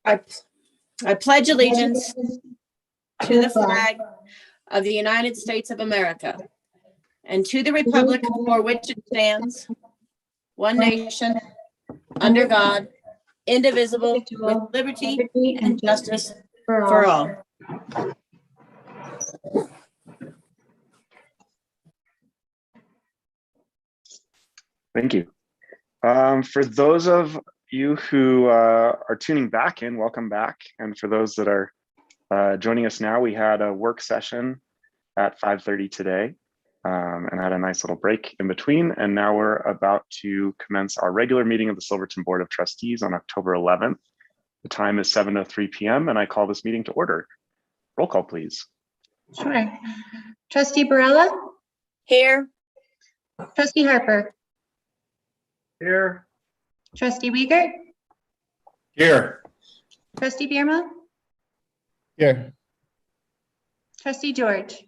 I pledge allegiance to the flag of the United States of America and to the republic for which it stands, one nation, under God, indivisible, with liberty and justice for all. Thank you. For those of you who are tuning back in, welcome back. And for those that are joining us now, we had a work session at 5:30 today and had a nice little break in between. And now we're about to commence our regular meeting of the Silverton Board of Trustees on October 11th. The time is 7:03 p.m. and I call this meeting to order. Roll call, please. Sure. Trustee Barella? Here. Trustee Harper? Here. Trustee Wiegert? Here. Trustee Bierma? Here. Trustee George?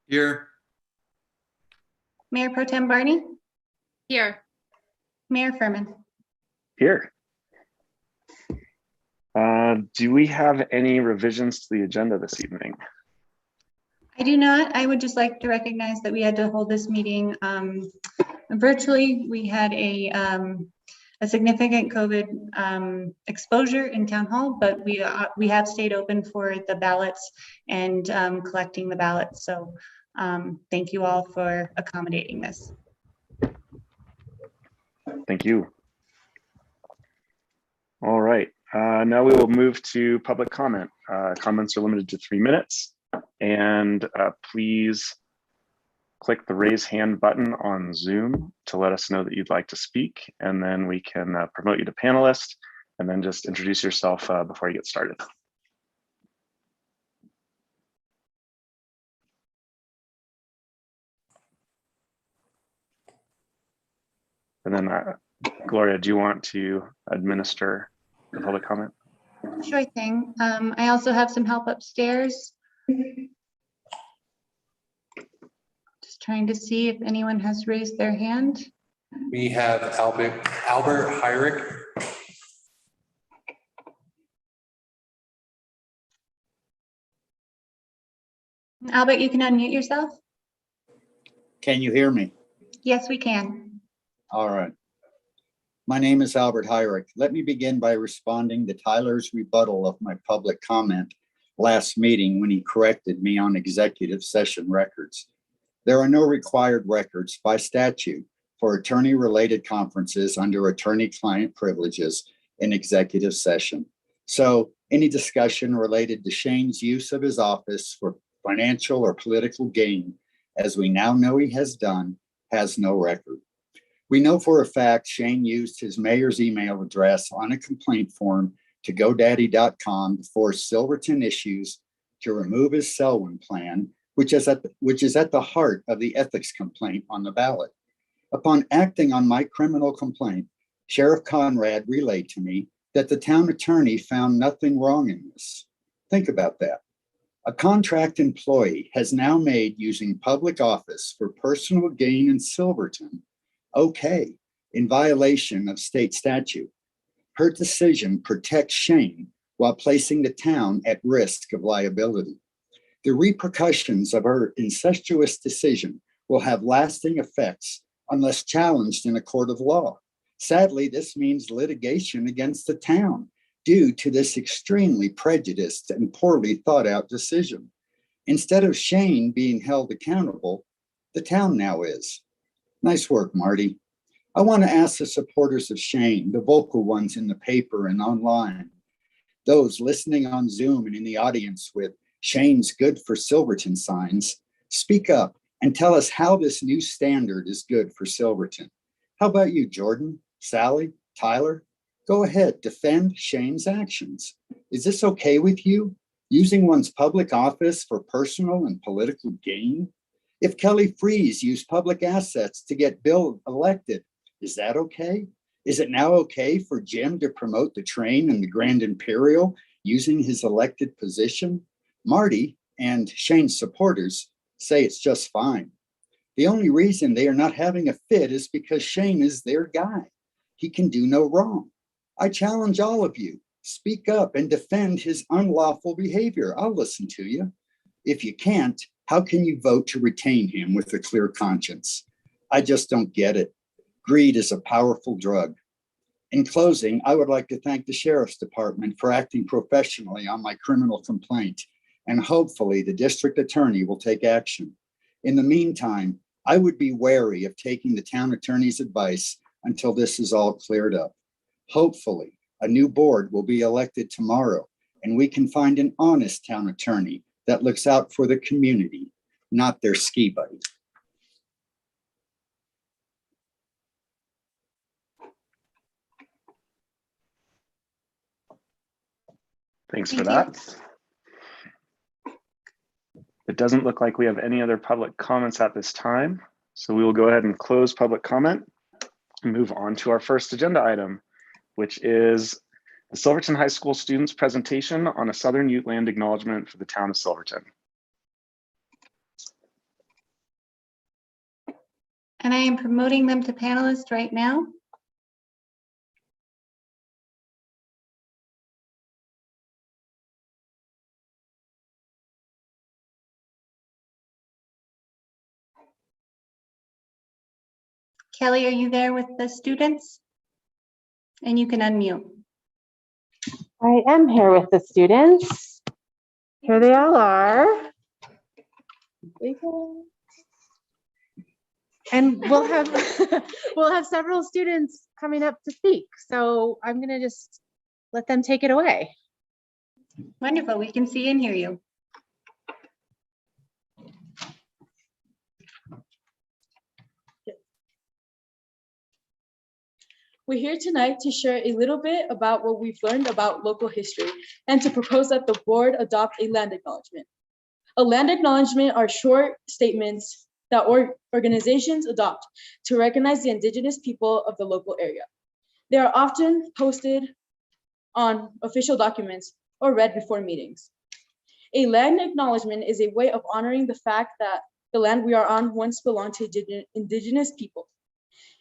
Here. Mayor Pro Tem Barney? Here. Mayor Furman? Here. Do we have any revisions to the agenda this evening? I do not. I would just like to recognize that we had to hold this meeting virtually. We had a significant COVID exposure in town hall, but we have stayed open for the ballots and collecting the ballots. So thank you all for accommodating this. Thank you. All right, now we will move to public comment. Comments are limited to 3 minutes, and please click the raise hand button on Zoom to let us know that you'd like to speak, and then we can promote you to panelist, and then just introduce yourself before you get started. And then Gloria, do you want to administer the public comment? Sure thing. I also have some help upstairs. Just trying to see if anyone has raised their hand. We have Albert Hyrick. Albert, you can unmute yourself. Can you hear me? Yes, we can. All right. My name is Albert Hyrick. Let me begin by responding to Tyler's rebuttal of my public comment last meeting when he corrected me on executive session records. There are no required records by statute for attorney-related conferences under attorney-client privileges in executive session. So any discussion related to Shane's use of his office for financial or political gain, as we now know he has done, has no record. We know for a fact Shane used his mayor's email address on a complaint form to GoDaddy.com to force Silverton Issues to remove his Selwyn plan, which is at the heart of the ethics complaint on the ballot. Upon acting on my criminal complaint, Sheriff Conrad relayed to me that the town attorney found nothing wrong in this. Think about that. A contract employee has now made using public office for personal gain in Silverton okay, in violation of state statute. Her decision protects Shane while placing the town at risk of liability. The repercussions of her incestuous decision will have lasting effects unless challenged in a court of law. Sadly, this means litigation against the town due to this extremely prejudiced and poorly thought out decision. Instead of Shane being held accountable, the town now is. Nice work, Marty. I want to ask the supporters of Shane, the vocal ones in the paper and online, those listening on Zoom and in the audience with Shane's Good for Silverton signs, speak up and tell us how this new standard is good for Silverton. How about you, Jordan, Sally, Tyler? Go ahead, defend Shane's actions. Is this okay with you? Using one's public office for personal and political gain? If Kelly Freeze used public assets to get Bill elected, is that okay? Is it now okay for Jim to promote the train and the Grand Imperial using his elected position? Marty and Shane's supporters say it's just fine. The only reason they are not having a fit is because Shane is their guy. He can do no wrong. I challenge all of you, Speak up and defend his unlawful behavior. I'll listen to you. If you can't, how can you vote to retain him with a clear conscience? I just don't get it. Greed is a powerful drug. In closing, I would like to thank the Sheriff's Department for acting professionally on my criminal complaint, and hopefully the district attorney will take action. In the meantime, I would be wary of taking the town attorney's advice until this is all cleared up. Hopefully, a new board will be elected tomorrow, and we can find an honest town attorney that looks out for the community, not their ski buddy. Thanks for Thank that. It doesn't look like we have any other public comments at this time, so we will go ahead and close public comment and move on to our first agenda item, which is the Silverton High School students' presentation on a Southern Ute land acknowledgement for the town of Silverton. And I am promoting them to panelists right now. Kelly, are you there with the students? And you can unmute. I am here with the students. Here they all are. And we'll have we'll have several students coming up to speak. So I'm gonna just let them take it away. Wonderful, we can see and hear you. We're here tonight to share a little bit about what we've learned about local history and to propose that the board adopt a land acknowledgement. A land acknowledgement are short statements that organizations adopt to recognize the indigenous people of the local area. They are often posted on official documents or read before meetings. A land acknowledgement is a way of honoring the fact that the land we are on once belonged to indigenous people,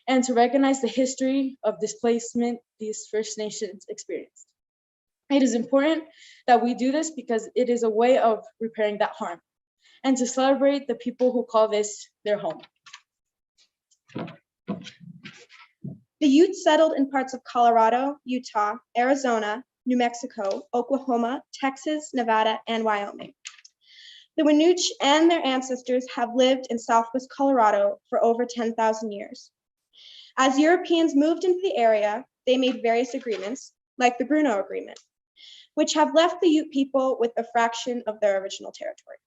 and to recognize the history of displacement these First Nations experienced. It is important that we do this because it is a way of repairing that harm and to celebrate the people who call this their home. The Utes settled in parts of Colorado, Utah, Arizona, New Mexico, Oklahoma, Texas, Nevada, and Wyoming. The Winooch and their ancestors have lived in Southwest Colorado for over 10,000 years. As Europeans moved into the area, they made various agreements, like the Bruno Agreement, which have left the Ute people with a fraction of their original territory.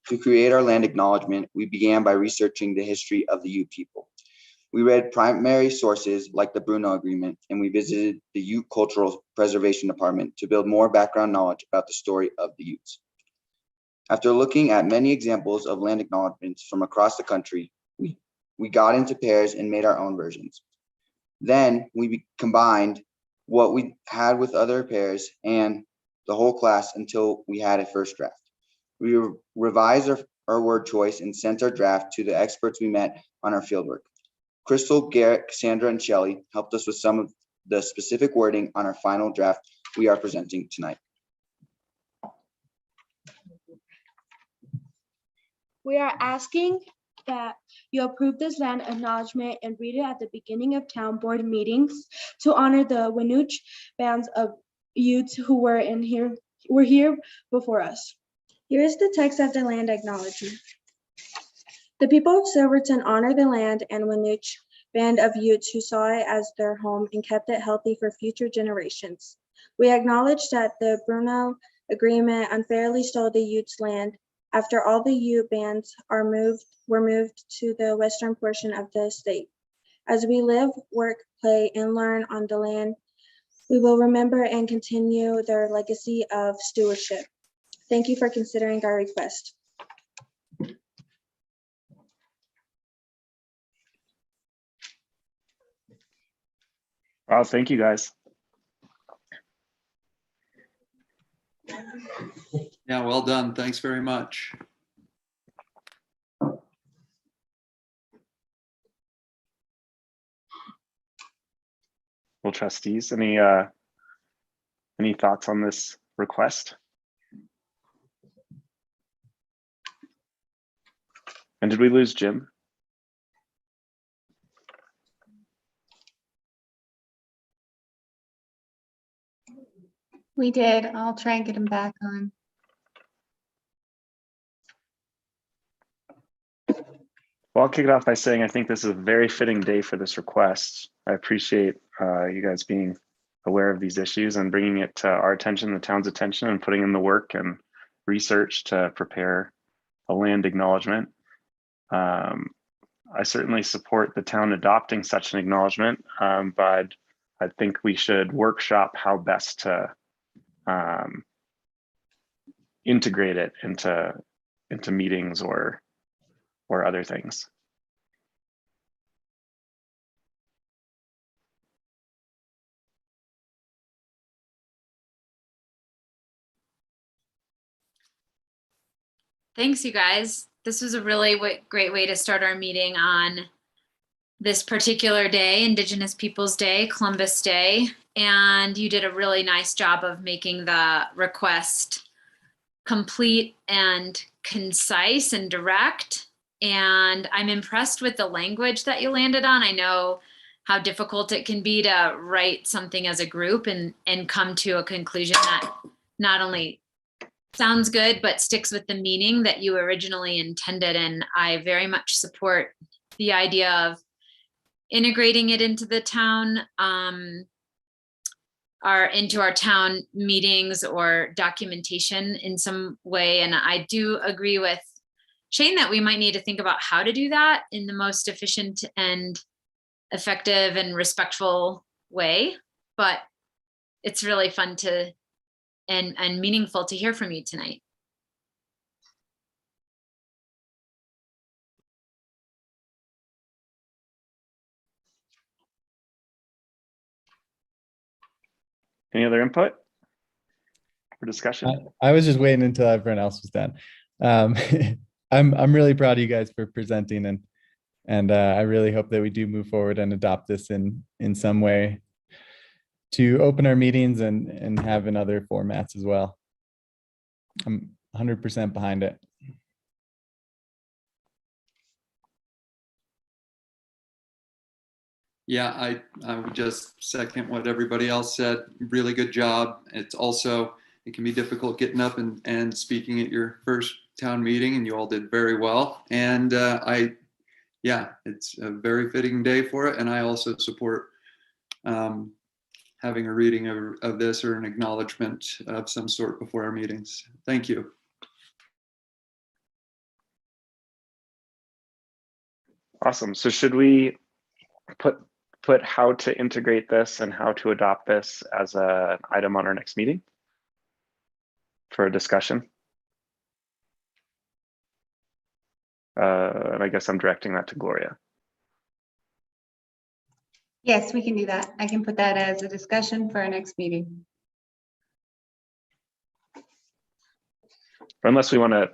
To create our land acknowledgement, we began by researching the history of the Ute people. We read primary sources like the Bruno Agreement, and we visited the Ute Cultural Preservation Department to build more background knowledge about the story of the Utes. After looking at many examples of land acknowledgements from across the country, we got into pairs and made our own versions. Then we combined what we had with other pairs and the whole class until we had a first draft. We revised our word choice and sent our draft to the experts we met on our fieldwork. Crystal, Garrett, Cassandra, and Shelley helped us with some of the specific wording on our final draft we are presenting tonight. We are asking that you approve this land acknowledgement and read it at the beginning of town board meetings to honor the Winooch bands of Utes who were here before us. Here is the text of the land acknowledgement. The people of Silverton honor the land and Winooch band of Utes who saw it as their home and kept it healthy for future generations. We acknowledge that the Bruno Agreement unfairly stole the Utes' land after all the Ute bands were moved to the western portion of the state. As we live, work, play, and learn on the land, we will remember and continue their legacy of stewardship. Thank you for considering our request. Wow, thank you guys. Yeah, well done. Thanks very much. Well, trustees, any thoughts on this request? And did we lose Jim? We did. I'll try and get him back on. Well, I'll kick it off by saying I think this is a very fitting day for this request. I appreciate you guys being aware of these issues and bringing it to our attention, the town's attention, and putting in the work and research to prepare a land acknowledgement. I certainly support the town adopting such an acknowledgement, but I think we should workshop how best to integrate it into meetings or other things. Thanks, you guys. This was a really great way to start our meeting on this particular day, Indigenous Peoples Day, Columbus Day. And you did a really nice job of making the request complete and concise and direct. And I'm impressed with the language that you landed on. I know how difficult it can be to write something as a group and come to a conclusion that not only sounds good, but sticks with the meaning that you originally intended. And I very much support the idea of integrating it into the town, into our town meetings or documentation in some way. And I do agree with Shane that we might need to think about how to do that in the most efficient and effective and respectful way. But it's really fun to and meaningful to hear from you tonight. Any other input or discussion? I was just waiting until everyone else was done. I'm really proud of you guys for presenting, and I really hope that we do move forward and adopt this in some way to open our meetings and have in other formats as well. I'm 100% behind it. Yeah, I would just second what everybody else said. Really good job. It can be difficult getting up and speaking at your first town meeting, and you all did very well. And it's a very fitting day for it. And I also support having a reading of this or an acknowledgement of some sort before our meetings. Thank you. Awesome. So should we put how to integrate this and how to adopt this as an item on our next meeting for a discussion? And I guess I'm directing that to Gloria. Yes, we can do that. I can put that as a discussion for our next meeting. Or unless we want to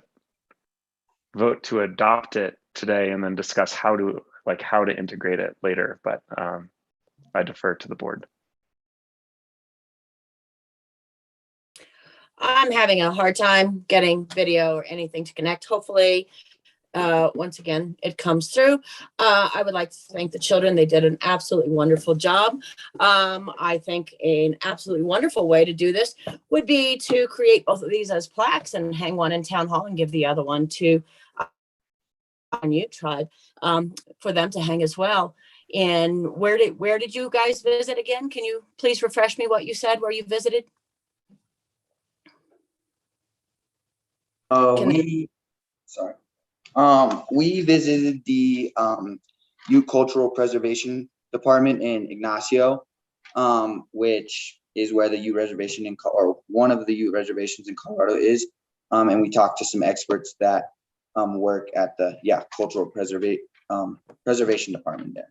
vote to adopt it today and then discuss how to integrate it later, but I defer to the board. I'm having a hard time getting video or anything to connect. Hopefully, once again, it comes through. I would like to thank the children. They did an absolutely wonderful job. I think an absolutely wonderful way to do this would be to create both of these as plaques and hang one in town hall and give the other one to Ute tribe for them to hang as well. And where did you guys visit again? Can you please refresh me what you said where you visited? We visited the Ute Cultural Preservation Department in Ignacio, which is where the Ute reservation or one of the Ute reservations in Colorado is. And we talked to some experts that work at the Cultural Preservation Department there.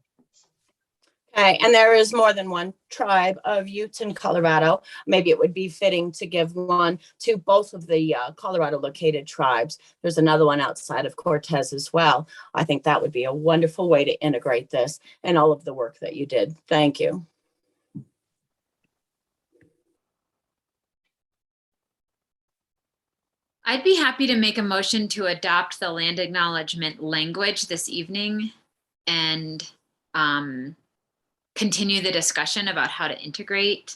Okay, and there is more than one tribe of Utes in Colorado. Maybe it would be fitting to give one to both of the Colorado located tribes. There's another one outside of Cortez as well. I think that would be a wonderful way to integrate this and all of the work that you did. Thank you. I'd be happy to make a motion to adopt the land acknowledgement language this evening and continue the discussion about how to integrate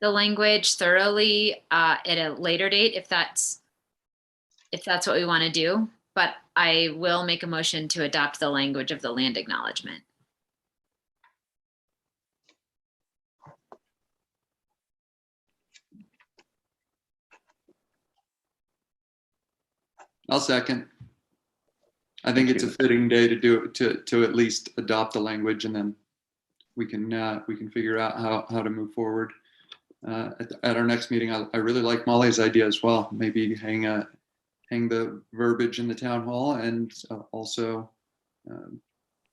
the language thoroughly at a later date if that's what we want to do. But I will make a motion to adopt the language of the land acknowledgement. I'll second. I think Thank it's you. a fitting day to do it, to at least adopt the language, and then we can figure out how to move forward. At our next meeting, I really like Molly's idea as well. Maybe hang the verbiage in the town hall, and also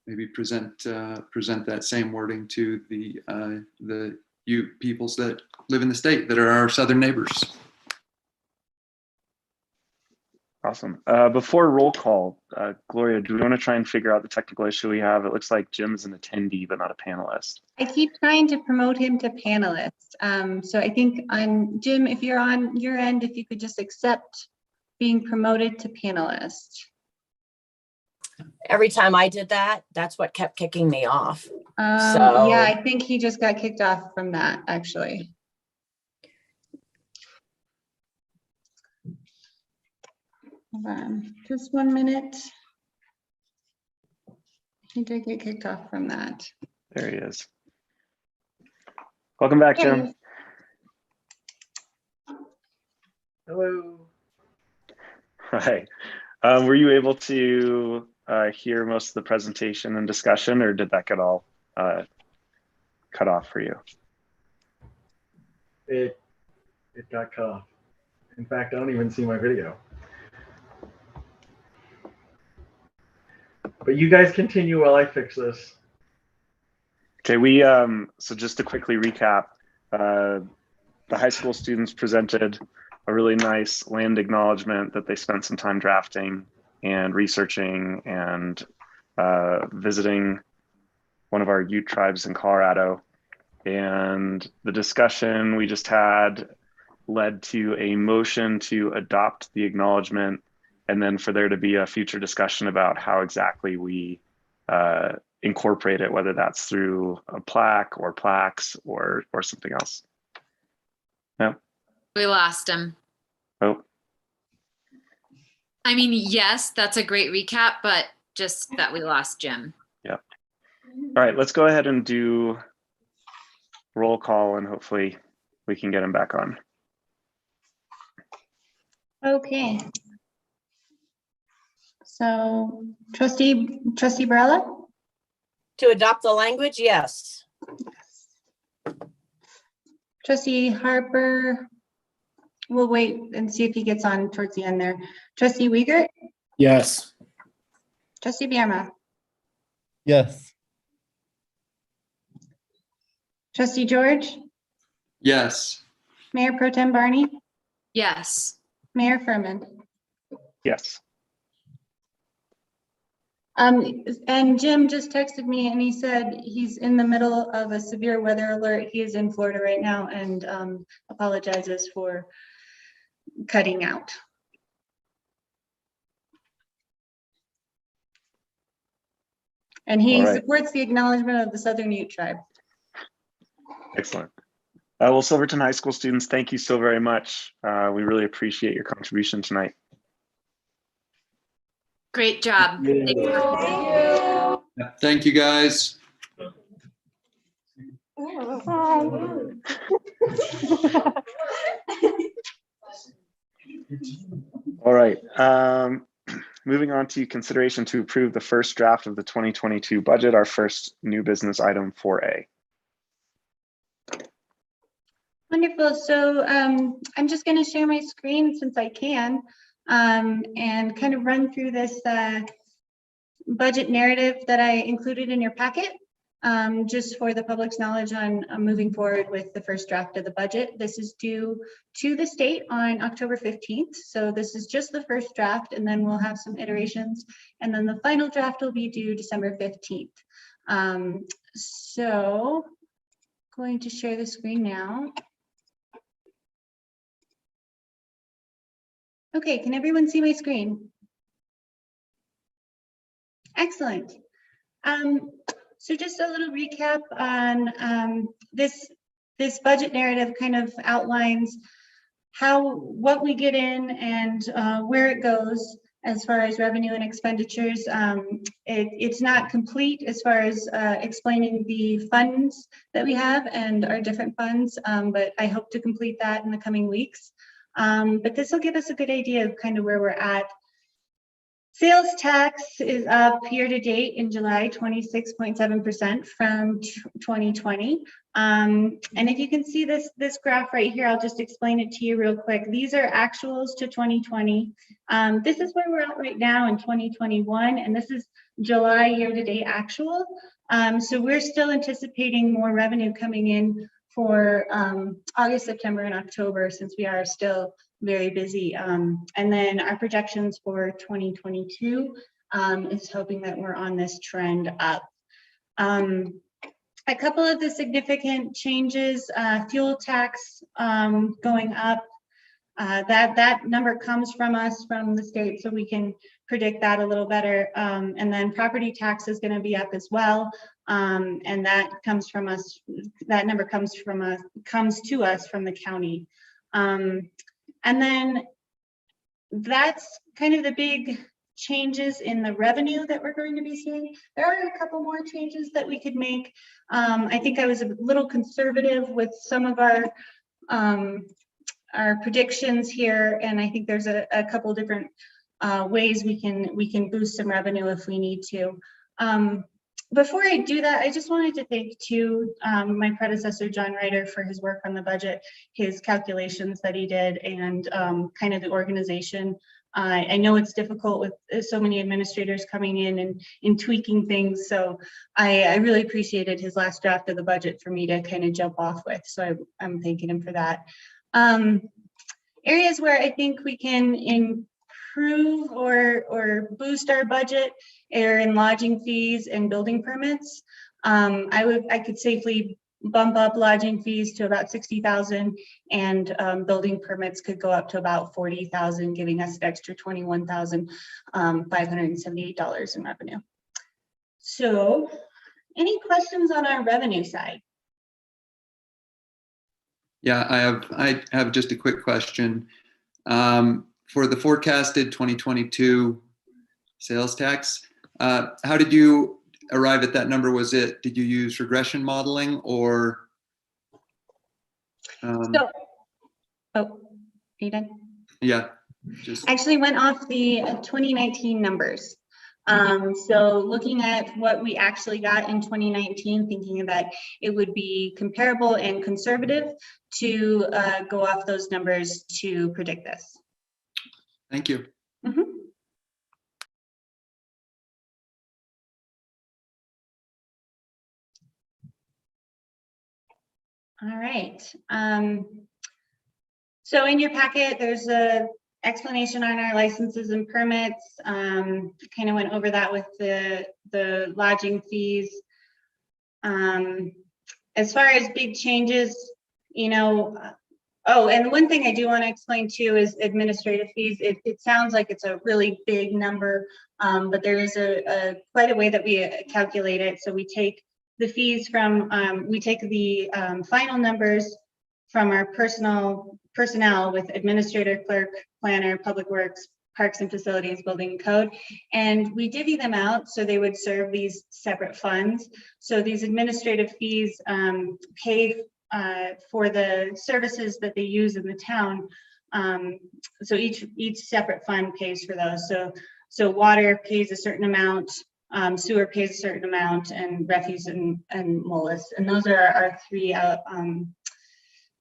maybe present that same wording to the peoples that live in the state that are our southern neighbors. Awesome. Before roll call, Gloria, do we want to try and figure out the technical issue we have? It looks like Jim's an attendee, but not a panelist. I keep trying to promote him to panelist. So I think Jim, if you're on your end, if you could just accept being promoted to panelist. Every time I did that, that's what kept kicking me off. Yeah, I think he just got kicked off from that, actually. Hold on, just 1 minute. He did get kicked off from that. There he is. Welcome back, Jim. Hello. Hi. Were you able to hear most of the presentation and discussion, or did that get all cut off for you? It got cut off. In fact, I don't even see my video. But you guys continue while I fix this. Okay, so just to quickly recap, the high school students presented a really nice land acknowledgement that they spent some time drafting and researching and visiting one of our Ute tribes in Colorado. And the discussion we just had led to a motion to adopt the acknowledgement, and then for there to be a future discussion about how exactly we incorporate it, whether that's through a plaque or plaques or something else. No? We lost him. Oh, I mean, yes, that's a great recap, but just that we lost Jim. yeah. All right, let's go ahead and do roll call, and hopefully we can get him back on. Okay. So Trustee Barella? To adopt the language, yes. Trustee Harper? We'll wait and see if he gets on towards the end there. Trustee Wiegert? Yes. Trustee Bierma? Yes. Trustee George? Yes. Mayor Pro Tem Barney? Yes. Mayor Furman? Yes. And Jim just texted me and he said he's in the middle of a severe weather alert. He is in Florida right now and apologizes for cutting out. And he All right. supports the acknowledgement of the Southern Ute tribe. Excellent. Well, Silverton High School students, thank you so very much. We really appreciate your contribution tonight. Great job. Yeah. Thank you, guys. All right. Moving on to consideration to approve the first draft of the 2022 budget, our first new business item 4A. Wonderful. So I'm just going to share my screen since I can and kind of run through this budget narrative that I included in your packet, just for the public's knowledge on moving forward with the first draft of the budget. This is due to the state on October 15th. So this is just the first draft, and then we'll have some iterations. And then the final draft will be due December 15th. So going to share the screen now. Okay, can everyone see my screen? Excellent. So just a little recap on this budget narrative kind of outlines what we get in and where it goes as far as revenue and expenditures. It's not complete as far as explaining the funds that we have and our different funds, but I hope to complete that in the coming weeks. But this will give us a good idea of kind of where we're at. Sales tax is up year to date in July, 26.7% from 2020. And if you can see this graph right here, I'll just explain it to you real quick. These are actuals to 2020. This is where we're at right now in 2021, and this is July year to date actual. So we're still anticipating more revenue coming in for August, September, and October, since we are still very busy. And then our projections for 2022 is hoping that we're on this trend up. A couple of the significant changes, fuel tax going up. That number comes from us, from the state, so we can predict that a little better. And then property tax is going to be up as well. And that comes from us. That number comes to us from the county. And then that's kind of the big changes in the revenue that we're going to be seeing. There are a couple more changes that we could make. I think I was a little conservative with some of our predictions here, and I think there's a couple different ways we can boost some revenue if we need to. Before I do that, I just wanted to thank my predecessor, John Ryder, for his work on the budget, his calculations that he did, and kind of the organization. I know it's difficult with so many administrators coming in and tweaking things, so I really appreciated his last draft of the budget for me to kind of jump off with, so I'm thanking him for that. Areas where I think we can improve or boost our budget are in lodging fees and building permits. I could safely bump up lodging fees to about 60,000, and building permits could go up to about 40,000, giving us an extra $21,578 in revenue. So, any questions on our revenue side? Yeah, I have just a quick question. For the forecasted 2022 sales tax, how did you arrive at that number? Did you use regression modeling or? Are you done? Yeah. Actually went off the 2019 numbers. So looking at what we actually got in 2019, thinking that it would be comparable and conservative to go off those numbers to predict this. Thank you. Mm-hmm. All right. So in your packet, there's a explanation on our licenses and permits. Kind of went over that with the lodging fees. As far as big changes, oh, and one thing I do want to explain too is administrative fees. It sounds like it's a really big number, but there is quite a way that we calculate it. So we take the fees from, we take the final numbers from our personnel with administrator, clerk, planner, public works, parks and facilities, building and code, and we divvy them out so they would serve these separate funds. So these administrative fees pay for the services that they use in the town. So each separate fund pays for those. So water pays a certain amount, sewer pays a certain amount, and refuse and mollusk. And those are our three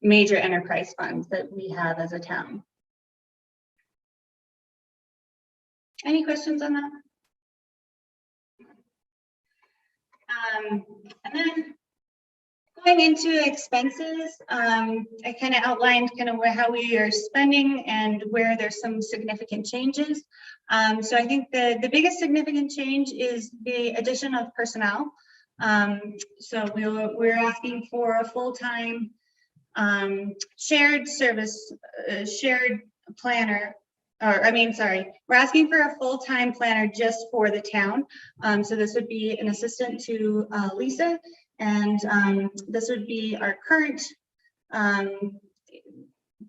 major enterprise funds that we have as a town. Any questions on that? And then going into expenses, I kind of outlined how we are spending and where there's some significant changes. So I think the biggest significant change is the addition of personnel. So we're asking for a full-time shared service, shared planner or I mean, sorry, we're asking for a full-time planner just for the town. So this would be an assistant to Lisa, and this would be our current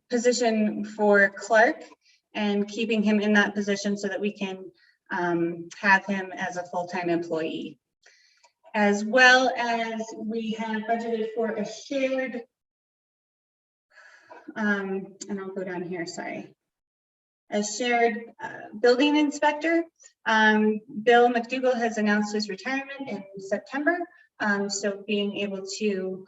position for Clark, and keeping him in that position so that we can have him as a full-time employee. As well as we have budgeted for a shared, and I'll go down here, sorry. A shared building inspector. Bill McDougall has announced his retirement in September. So being able to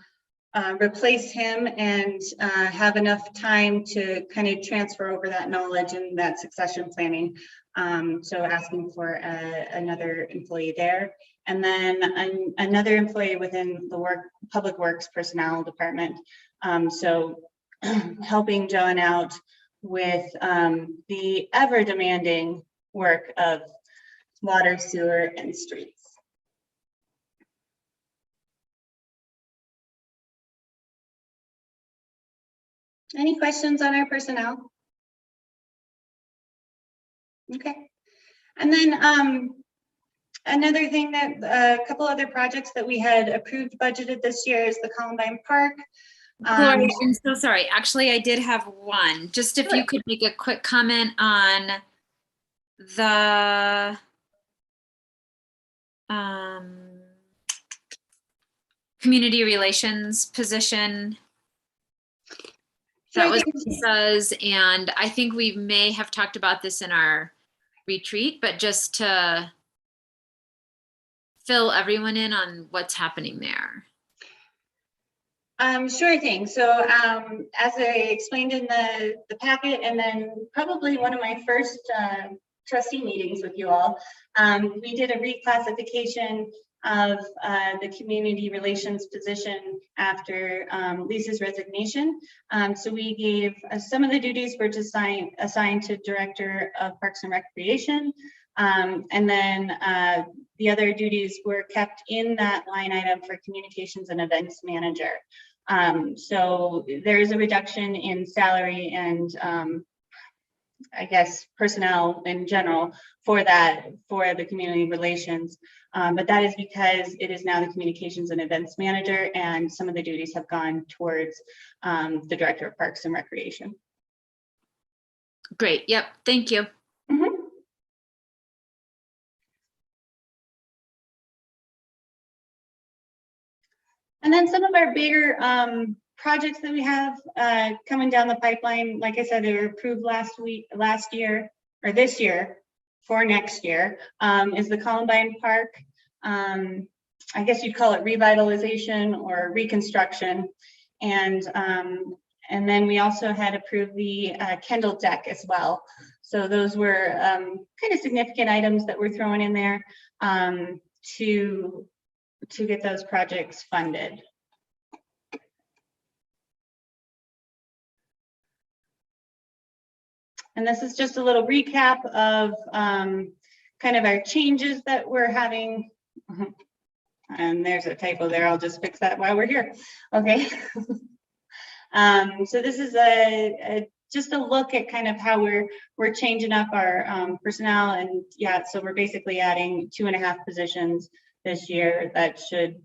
replace him and have enough time to kind of transfer over that knowledge and that succession planning. So asking for another employee there. And then another employee within the public works personnel department. So helping John out with the ever demanding work of water, sewer, and streets. Any questions on our personnel? Okay. And then another thing that a couple other projects that we had approved budgeted this year is the Columbine Park. Gloria, I'm so sorry. Actually, I did have one. Just if Sure. you could make a quick comment on the community relations position. That was Lisa's, and I think we may have talked about this in our retreat, but just to fill everyone in on what's happening there. Sure thing. So as I explained in the packet, and then probably one of my first trustee meetings with you all, we did a reclassification of the community relations position after Lisa's resignation. So we gave some of the duties were assigned to Director of Parks and Recreation. And then the other duties were kept in that line item for Communications and Events Manager. So there is a reduction in salary and I guess personnel in general for the community relations. But that is because it is now the Communications and Events Manager, and some of the duties have gone towards the Director of Parks and Recreation. Great. Yep. Thank you. Mm-hmm. And then some of our bigger projects that we have coming down the pipeline, like I said, they were approved last year, or this year for next year, is the Columbine Park. I guess you'd call it revitalization or reconstruction. And then we also had approved the Kendall deck as well. So those were kind of significant items that we're throwing in there to get those projects funded. And this is just a little recap of kind of our changes that we're having. And there's a typo there. I'll just fix that while we're here. Okay. So this is just a look at kind of how we're changing up our personnel. And yeah, so we're basically adding 2.5 positions this year that should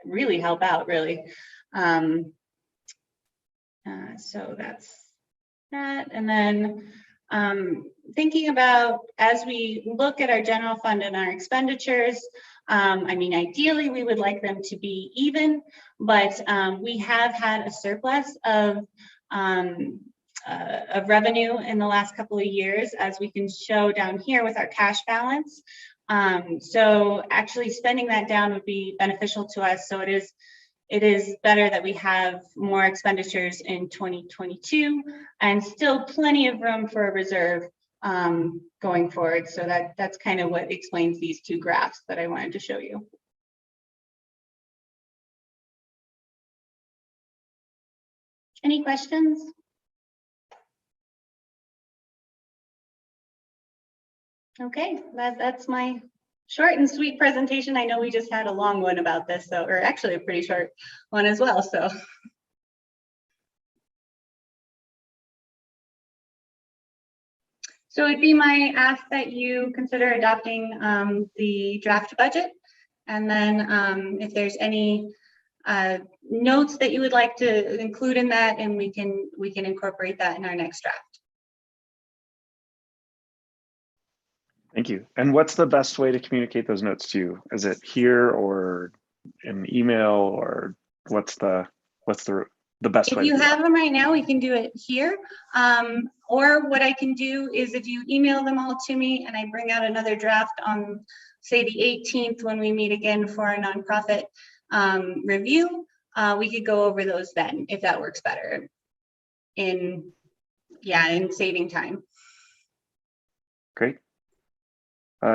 really help out, really. So that's that. And then thinking about as we look at our general fund and our expenditures, I mean, ideally we would like them to be even, but we have had a surplus of revenue in the last couple of years, as we can show down here with our cash balance. So actually spending that down would be beneficial to us. So it is better that we have more expenditures in 2022 and still plenty of room for a reserve going forward. So that's kind of what explains these two graphs that I wanted to show you. Any questions? Okay, that's my short and sweet presentation. I know we just had a long one about this, so, or actually a pretty short one as well, so. So it'd be my ask that you consider adopting the draft budget. And then if there's any notes that you would like to include in that, and we can incorporate that in our next draft. Thank you. And what's the best way to communicate those notes to you? Is it here or in email, or what's the best If way? you have them right now, we can do it here. Or what I can do is if you email them all to me and I bring out another draft on, say, the 18th, when we meet again for our nonprofit review, we could go over those then, if that works better in saving time. Great.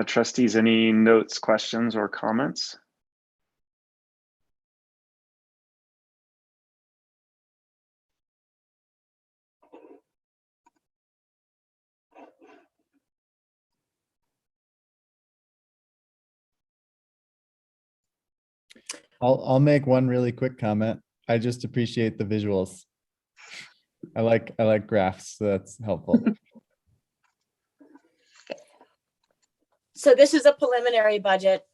Trustees, any notes, questions, or comments? I'll make one really quick comment. I just appreciate the visuals. I like graphs, so that's helpful. So this is a preliminary budget.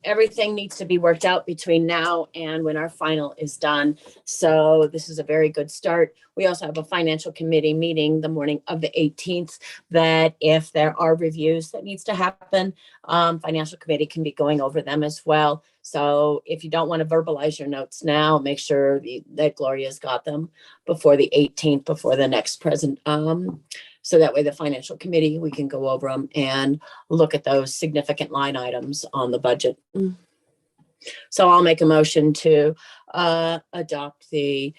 Everything needs to be worked out between now and when our final is done. So this is a very good start. We also have a financial committee meeting the morning of the 18th, that if there are reviews that needs to happen, financial committee can be going over them as well. So if you don't want to verbalize your notes now, make sure that Gloria's got them before the 18th, before the next present. So that way the financial committee, we can go over them and look at those significant line items on the budget. So I'll make a motion to adopt the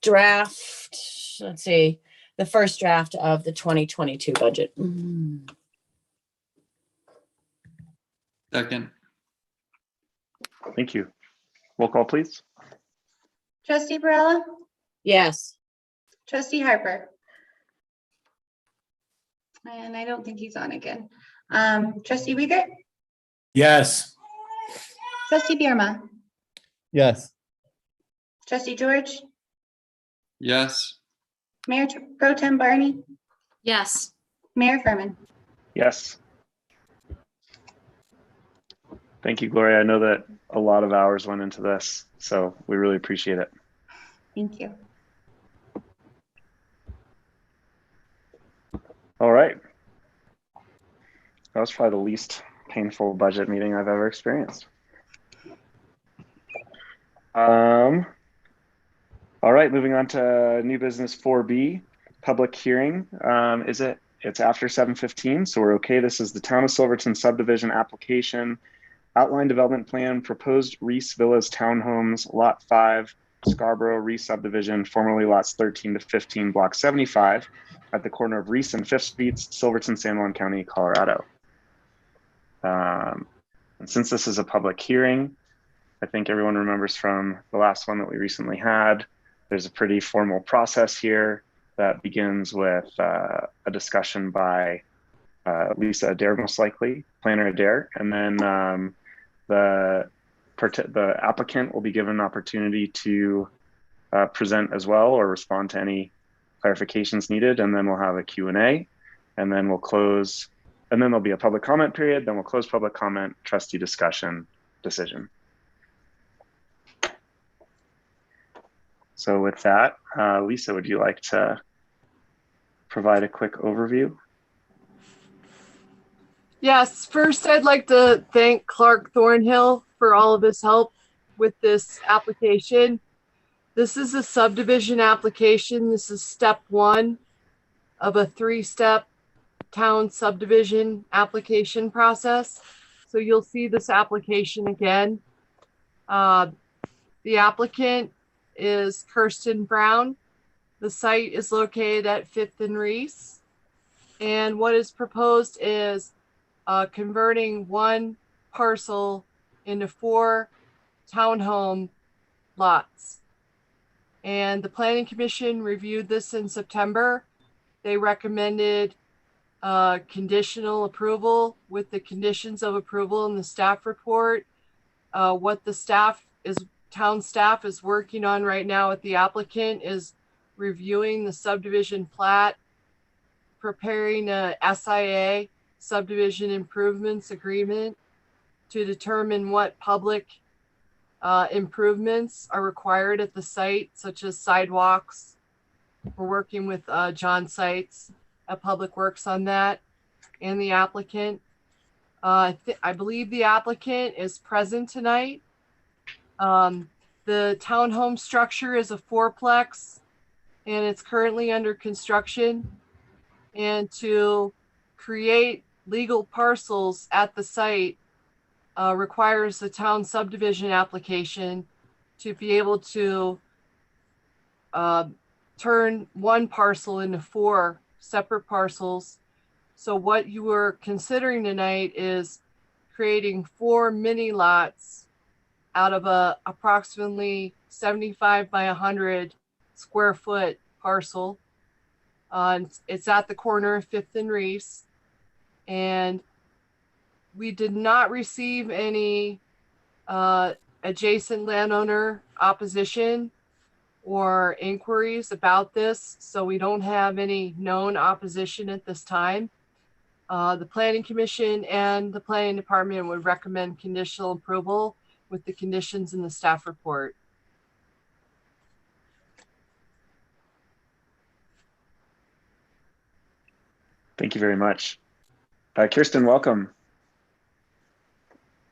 draft, let's see, the first draft of the 2022 budget. Second. Thank you. Roll call, please. Trustee Barella? Yes. Trustee Harper? And I don't think he's on again. Trustee Wiegert? Yes. Trustee Bierma? Yes. Trustee George? Yes. Mayor Pro Tem Barney? Yes. Mayor Furman? Yes. Thank you, Gloria. I know that a lot of hours went into this, so we really appreciate it. Thank you. All right. That was probably the least painful budget meeting I've ever experienced. All right, moving on to new business 4B, public hearing. It's after 7:15, so we're okay. This is the Town of Silverton subdivision application, outline development plan, proposed Reese Villas townhomes, lot 5, Scarborough Reese subdivision, formerly lots 13 to 15, block 75, at the corner of Reese and 5th Streets, Silverton, San Juan County, Colorado. And since this is a public hearing, I think everyone remembers from the last one that we recently had, there's a pretty formal process here that begins with a discussion by Lisa Adair, most likely, Planner Adair, and then the applicant will be given an opportunity to present as well or respond to any clarifications needed, and then we'll have a Q&A, and then we'll close, and then there'll be a public comment period, then we'll close public comment, trustee discussion, decision. So with that, Lisa, would you like to provide a quick overview? Yes, first I'd like to thank Clark Thornhill for all of his help with this application. This is a subdivision application. This is step 1 of a 3-step town subdivision application process. So you'll see this application again. The applicant is Kirsten Brown. The site is located at 5th and Reese. And what is proposed is converting one parcel into 4 townhome lots. And the Planning Commission reviewed this in September. They recommended conditional approval with the conditions of approval in the staff report. What the town staff is working on right now with the applicant is reviewing the subdivision plat preparing a SIA, subdivision improvements agreement, to determine what public improvements are required at the site, such as sidewalks. We're working with John Sites at Public Works on that, and the applicant. I believe the applicant is present tonight. The townhome structure is a fourplex, and it's currently under construction. And to create legal parcels at the site requires a town subdivision application to be able to turn one parcel into 4 separate parcels. So what you were considering tonight is creating 4 mini lots out of a approximately 75 by 100 square foot parcel. It's at the corner of 5th and Reese. And we did not receive any adjacent landowner opposition or inquiries about this, so we don't have any known opposition at this time. The Planning Commission and the Planning Department would recommend conditional approval with the conditions in the staff report. Thank you very much. Kirsten, welcome.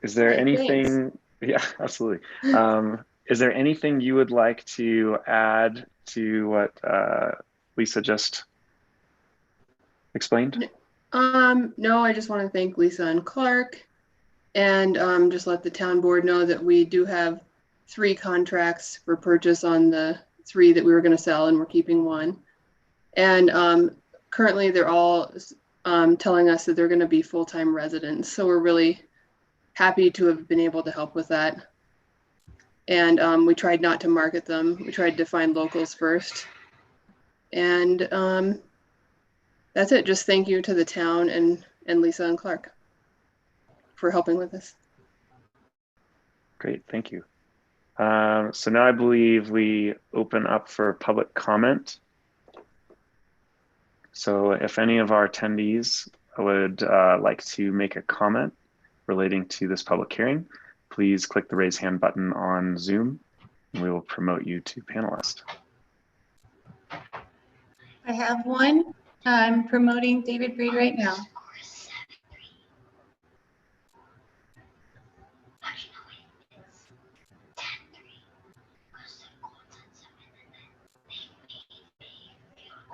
Is there Hi, anything, yeah, absolutely. Is there anything you would like to add to what Lisa just explained? No, I just want to thank Lisa and Clark, and just let the town board know that we do have 3 contracts for purchase on the 3 that we were going to sell, and we're keeping 1. And currently they're all telling us that they're going to be full-time residents. So we're really happy to have been able to help with that. And we tried not to market them. We tried to find locals first. And that's it. Just thank you to the town and Lisa and Clark for helping with this. Great, thank you. So now I believe we open up for public comment. So if any of our attendees would like to make a comment relating to this public hearing, please click the raise hand button on Zoom and we will promote you to panelist. I have one. I'm promoting David Breed right now.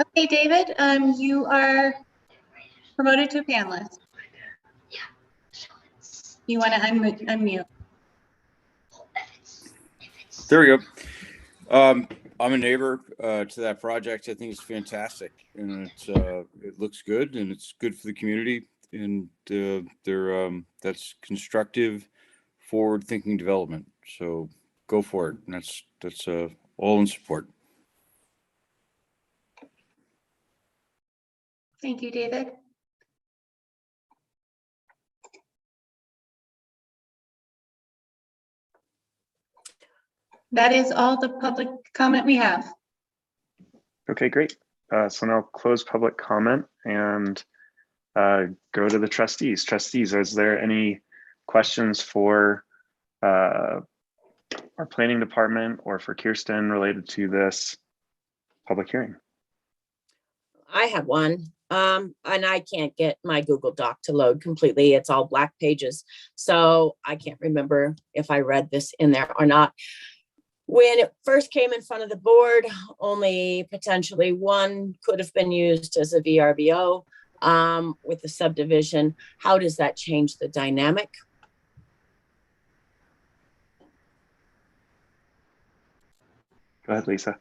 Okay, David, you are promoted to a panelist. You want to unmute? There we go. I'm a neighbor to that project. I think it's fantastic, and it looks good, and it's good for the community, and that's constructive, forward-thinking development. So go for it. And that's all in support. Thank you, David. That is all the public comment we have. Okay, great. So now close public comment and go to the trustees. Trustees, is there any questions for our planning department or for Kirsten related to this public hearing? I have one, and I can't get my Google Doc to load completely. It's all black pages. So I can't remember if I read this in there or not. When it first came in front of the board, only potentially 1 could have been used as a VRBO with the subdivision. How does that change the dynamic? Go ahead, Lisa.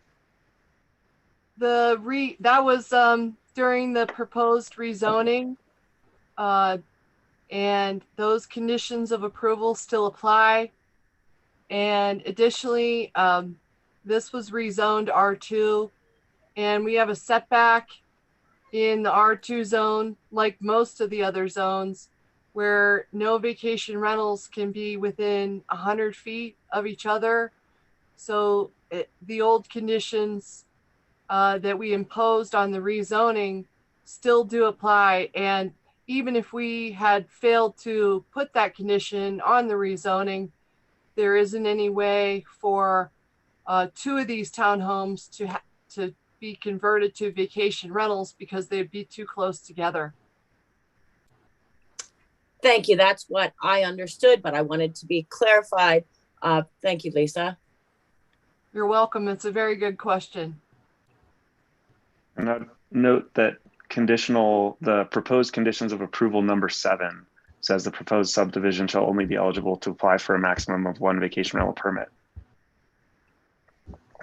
That was during the proposed rezoning, and those conditions of approval still apply. And additionally, this was rezoned R2, and we have a setback in the R2 zone, like most of the other zones, where no vacation rentals can be within 100 feet of each other. So the old conditions that we imposed on the rezoning still do apply. And even if we had failed to put that condition on the rezoning, there isn't any way for 2 of these townhomes to be converted to vacation rentals because they'd be too close together. Thank you. That's what I understood, but I wanted to be clarified. Thank you, Lisa. You're welcome. It's a very good question. And I'd note that the proposed conditions of approval number 7 says the proposed subdivision shall only be eligible to apply for a maximum of 1 vacation rental permit.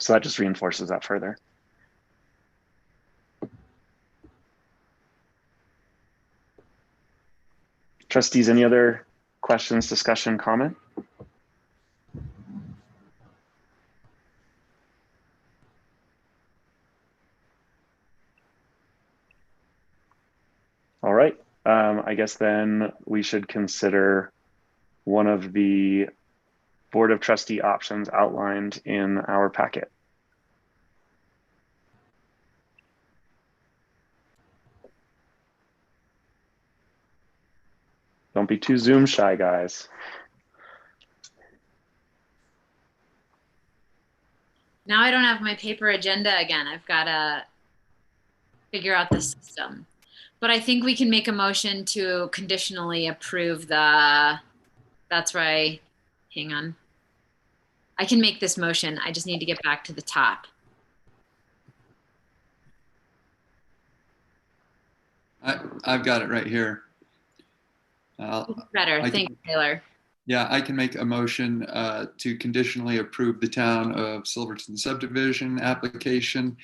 So that just reinforces that further. Trustees, any other questions, discussion, comment? All right, I guess then we should consider one of the Board of Trustee options outlined in our packet. Don't be too Zoom shy, guys. Now I don't have my paper agenda again. I've got to figure out the system. But I think we can make a motion to conditionally approve that's right. Hang on. I can make this motion. I just need to get back to the top. I've got it right here. Better. Thanks, Taylor. Yeah, I can make a motion to conditionally approve the town of Silverton subdivision application,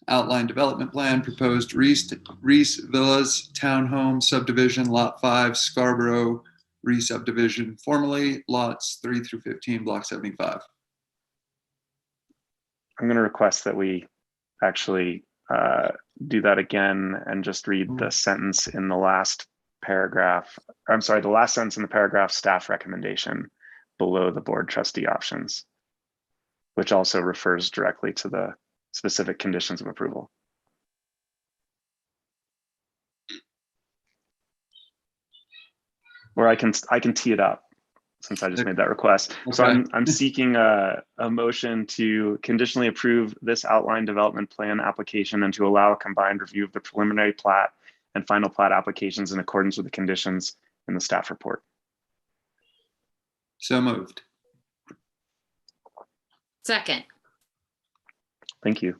outline development plan, proposed Reese Villas Townhome subdivision, lot 5, Scarborough re-subdivision, formerly lots 3 through 15, block 75. I'm going to request that we actually do that again and just read the sentence in the last paragraph. I'm sorry, the last sentence in the paragraph, staff recommendation below the board trustee options, which also refers directly to the specific conditions of approval. Or I can tee it up since I just made that request. Okay. So I'm seeking a motion to conditionally approve this outline development plan application and to allow a combined review of the preliminary plat and final plat applications in accordance with the conditions in the staff report. So moved. Second. Thank you.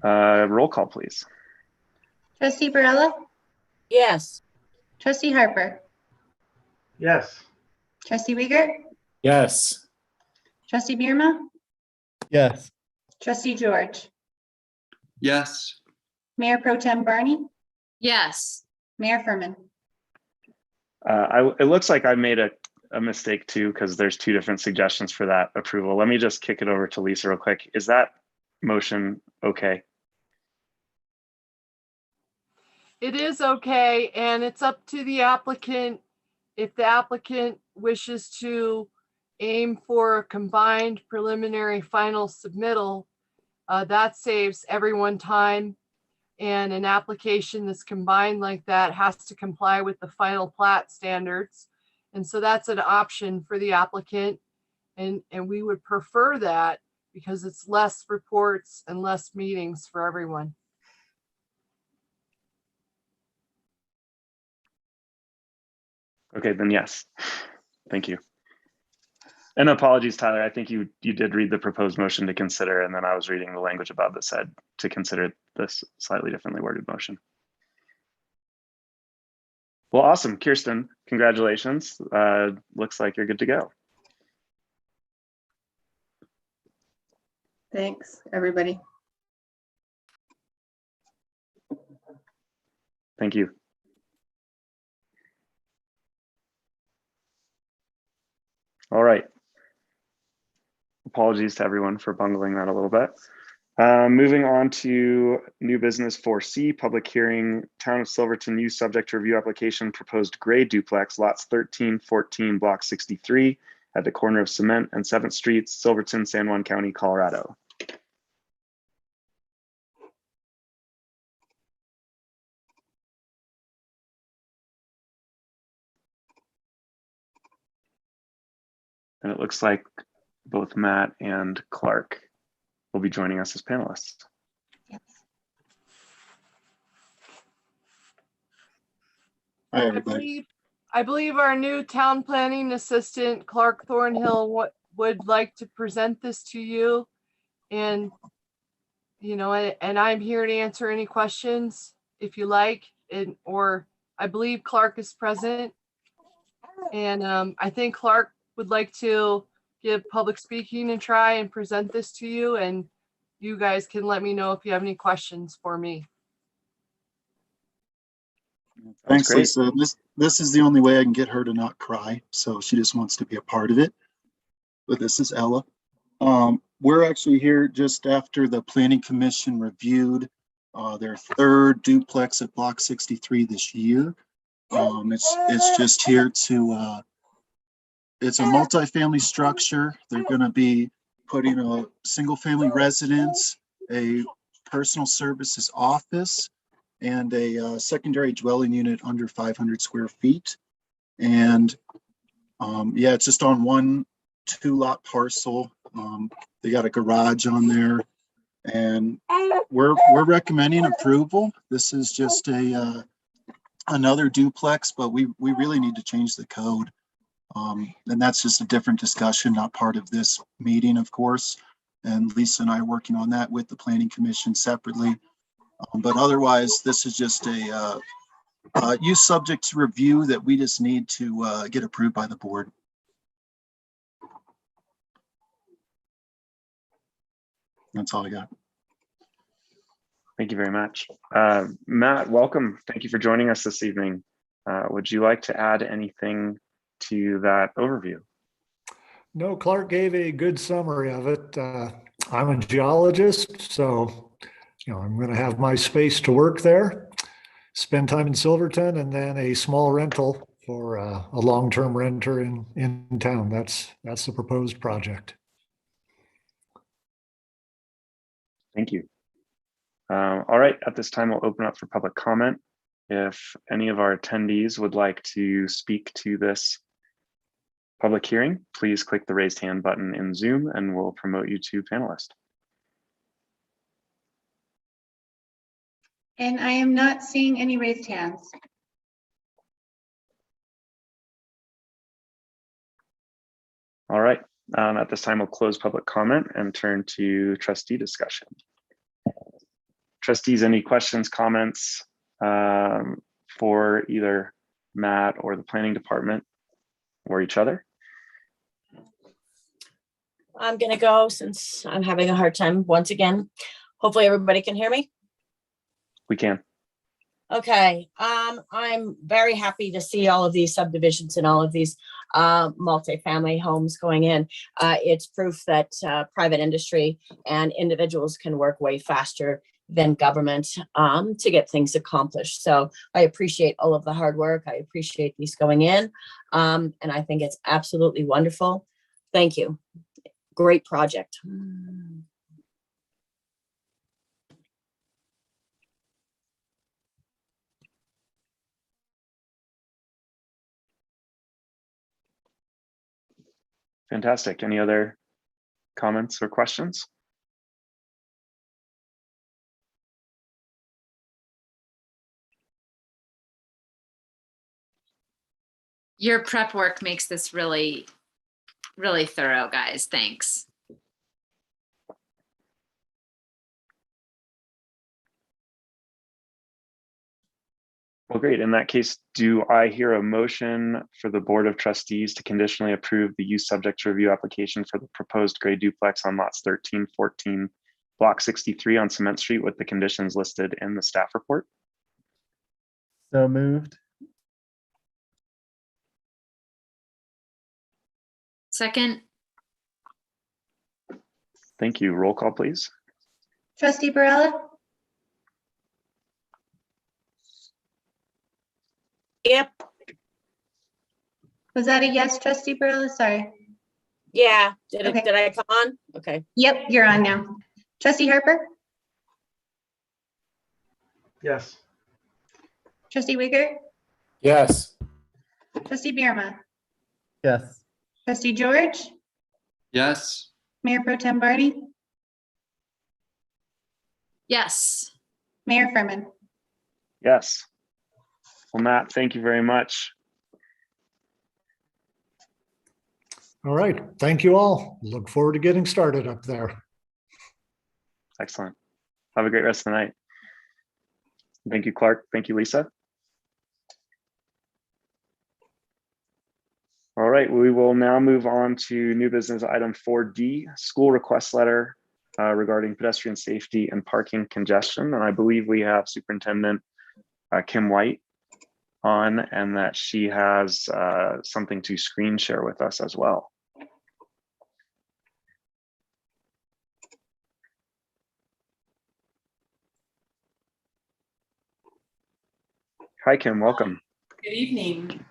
Roll call, please. Trustee Barella? Yes. Trustee Harper? Yes. Trustee Wiegert? Yes. Trustee Bierma? Yes. Trustee George? Yes. Mayor Pro Tem Barney? Yes. Mayor Furman? It looks like I made a mistake too, because there's 2 different suggestions for that approval. Let me just kick it over to Lisa real quick. Is that motion okay? It is okay, and it's up to the applicant. If the applicant wishes to aim for a combined preliminary final submittal, that saves everyone time. And an application that's combined like that has to comply with the final plat standards. And so that's an option for the applicant. And we would prefer that because it's less reports and less meetings for everyone. Okay, then yes. Thank you. And apologies, Tyler. I think you did read the proposed motion to consider, and then I was reading the language above that said to consider this slightly differently worded motion. Well, awesome. Kirsten, congratulations. Looks like you're good to go. Thanks, everybody. Thank you. All right. Apologies to everyone for bungling that a little bit. Moving on to new business 4C, public hearing, Town of Silverton new subject to review application, proposed gray duplex, lots 13, 14, block 63 at the corner of Cement and 7th Streets, Silverton, San Juan County, Colorado. And it looks like both Matt and Clark will be joining us as panelists. Yes. Hi, I everybody. believe our new town planning assistant, Clark Thornhill, would like to present this to you. And, you know, and I'm here to answer any questions if you like, or I believe Clark is present. And I think Clark would like to give public speaking a try and present this to you. And you guys can let me know if you have any questions for me. Thanks, great. Lisa. This is the only way I can get her to not cry. So she just wants to be a part of it. But this is Ella. We're actually here just after the Planning Commission reviewed their third duplex at Block 63 this year. It's just here to, it's a multifamily structure. They're going to be putting a single family residence, a personal services office, and a secondary dwelling unit under 500 square feet. And yeah, it's just on one 2-lot parcel. They got a garage on there, and we're recommending approval. This is just a another duplex, but we really need to change the code. And that's just a different discussion, not part of this meeting, of course. And Lisa and I are working on that with the Planning Commission separately. But otherwise, this is just a use subject to review that we just need to get approved by the board. That's all I got. Thank you very much. Matt, welcome. Thank you for joining us this evening. Would you like to add anything to that overview? No, Clark gave a good summary of it. I'm a geologist, so I'm going to have my space to work there, spend time in Silverton, and then a small rental for a long-term renter in town. That's the proposed project. Thank you. All right, at this time, we'll open up for public comment. If any of our attendees would like to speak to this public hearing, please click the raised hand button in Zoom and we'll promote you to panelist. And I am not seeing any raised hands. All right, at this time, we'll close public comment and turn to trustee discussion. Trustees, any questions, comments for either Matt or the planning department or each other? I'm gonna go since I'm having a hard time once again. Hopefully everybody can hear me. We can. Okay, I'm very happy to see all of these subdivisions and all of these multifamily homes going in. It's proof that private industry and individuals can work way faster than government to get things accomplished. So I appreciate all of the hard work. I appreciate these going in. And I think it's absolutely wonderful. Thank you. Great project. Fantastic. Any other comments or questions? Your prep work makes this really, really thorough, guys. Thanks. Well, great. In that case, do I hear a motion for the Board of Trustees to conditionally approve the use subject to review application for the proposed gray duplex on lots 13, 14, block 63 on Cement Street with the conditions listed in the staff report? So moved. Second. Thank you. Roll call, please. Trustee Barella? Yep. Was that a yes, Trustee Barella? Sorry. Yeah. Did Okay. did I come on? Okay. Yep, you're on now. Trustee Harper? Yes. Trustee Wiegert? Yes. Trustee Bierma? Yes. Trustee George? Yes. Mayor Pro Tem Barty, Yes. Mayor Furman. Yes. Well, Matt, thank you very much. All right. Thank you all. Look forward to getting started up there. Excellent. Have a great rest of the night. Thank you, Clark. Thank you, Lisa. All right, we will now move on to new business item 4D, school request letter regarding pedestrian safety and parking congestion. And I believe we have Superintendent Kim White on, and that she has something to screen share with us as well. Hi, Kim, welcome. Good evening.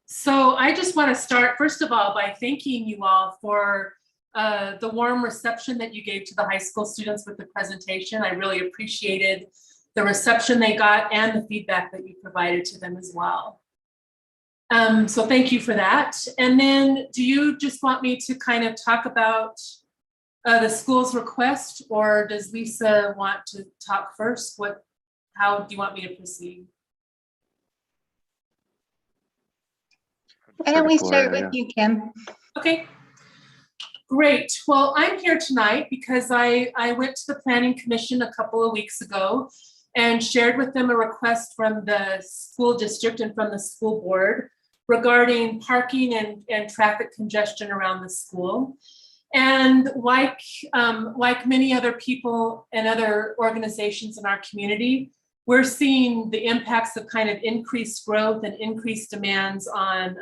So I just want to start, first of all, by thanking you all for the warm reception that you gave to the high school students with the presentation. I really appreciated the reception they got and the feedback that you provided to them as well. So thank you for that. And then do you just want me to kind of talk about the school's request, or does Lisa want to talk first? How do you want me to proceed? Why don't we start with you, Kim? Okay, great. Well, I'm here tonight because I went to the Planning Commission a couple of weeks ago and shared with them a request from the school district and from the school board regarding parking and traffic congestion around the school. And like many other people and other organizations in our community, we're seeing the impacts of kind of increased growth and increased demands on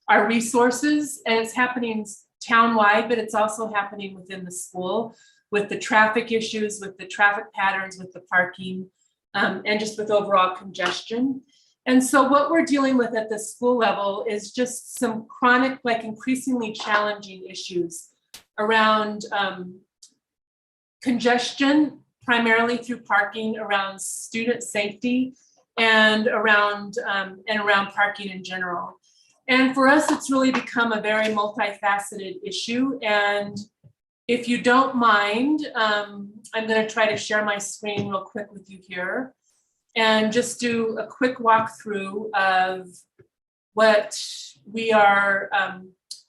our resources. And it's happening townwide, but it's also happening within the school with the traffic issues, with the traffic patterns, with the parking, and just with overall congestion. And so what we're dealing with at the school level is just some chronic, like increasingly challenging issues around congestion, primarily through parking, around student safety, and around parking in general. And for us, it's really become a very multifaceted issue. And if you don't mind, I'm going to try to share my screen real quick with you here and just do a quick walkthrough of what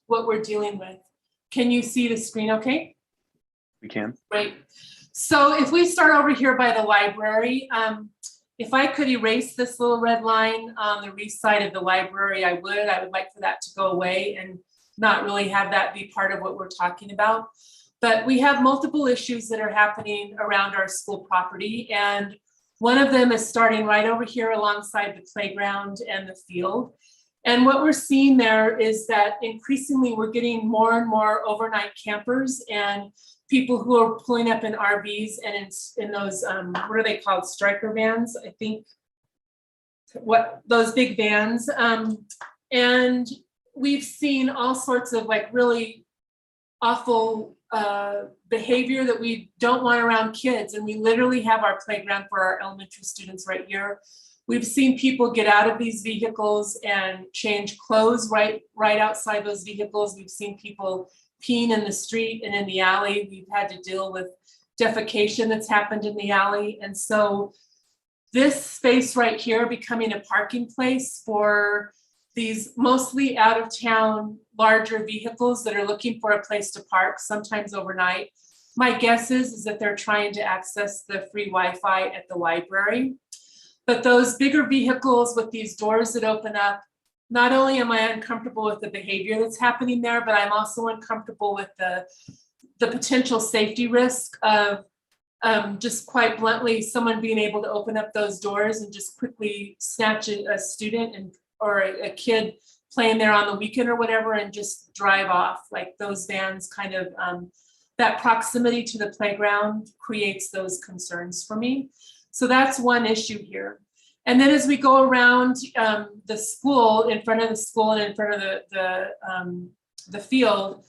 we're dealing with. Can you see the screen okay? We can. Great. So if we start over here by the library, if I could erase this little red line on the east side of the library, I would like for that to go away and not really have that be part of what we're talking about. But we have multiple issues that are happening around our school property. And one of them is starting right over here alongside the playground and the field. And what we're seeing there is that increasingly we're getting more and more overnight campers and people who are pulling up in RVs and in those, what are they called? Striker vans, I think. Those big vans. And we've seen all sorts of like really awful behavior that we don't want around kids. And we literally have our playground for our elementary students right here. We've seen people get out of these vehicles and change clothes right outside those vehicles. We've seen people peeing in the street and in the alley. We've had to deal with defecation that's happened in the alley. And so this space right here becoming a parking place for these mostly out of town, larger vehicles that are looking for a place to park, sometimes overnight. My guess is that they're trying to access the free Wi-Fi at the library. But those bigger vehicles with these doors that open up, not only am I uncomfortable with the behavior that's happening there, but I'm also uncomfortable with the potential safety risk of just quite bluntly, someone being able to open up those doors and just quickly snatch a student or a kid playing there on the weekend or whatever and just drive off. Like those vans kind of, that proximity to the playground creates those concerns for me. So that's one issue here. And then as we go around the school, in front of the school and in front of the field,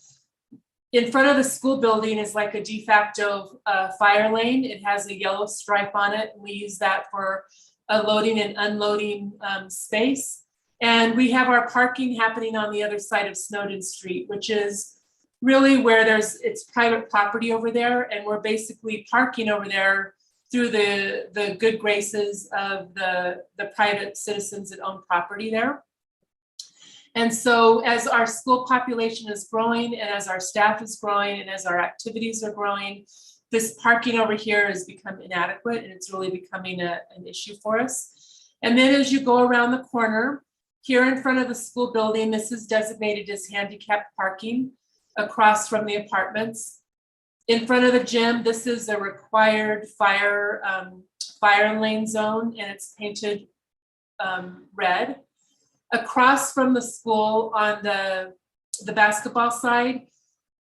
in front of the school building is like a de facto fire lane. It has a yellow stripe on it. And we use that for a loading and unloading space. And we have our parking happening on the other side of Snowden Street, which is really where it's private property over there. And we're basically parking over there through the good graces of the private citizens that own property there. And so as our school population is growing and as our staff is growing and as our activities are growing, this parking over here has become inadequate and it's really becoming an issue for us. And then as you go around the corner, here in front of the school building, this is designated as handicapped parking across from the apartments. In front of the gym, this is a required fire lane zone and it's painted red. Across from the school on the basketball side,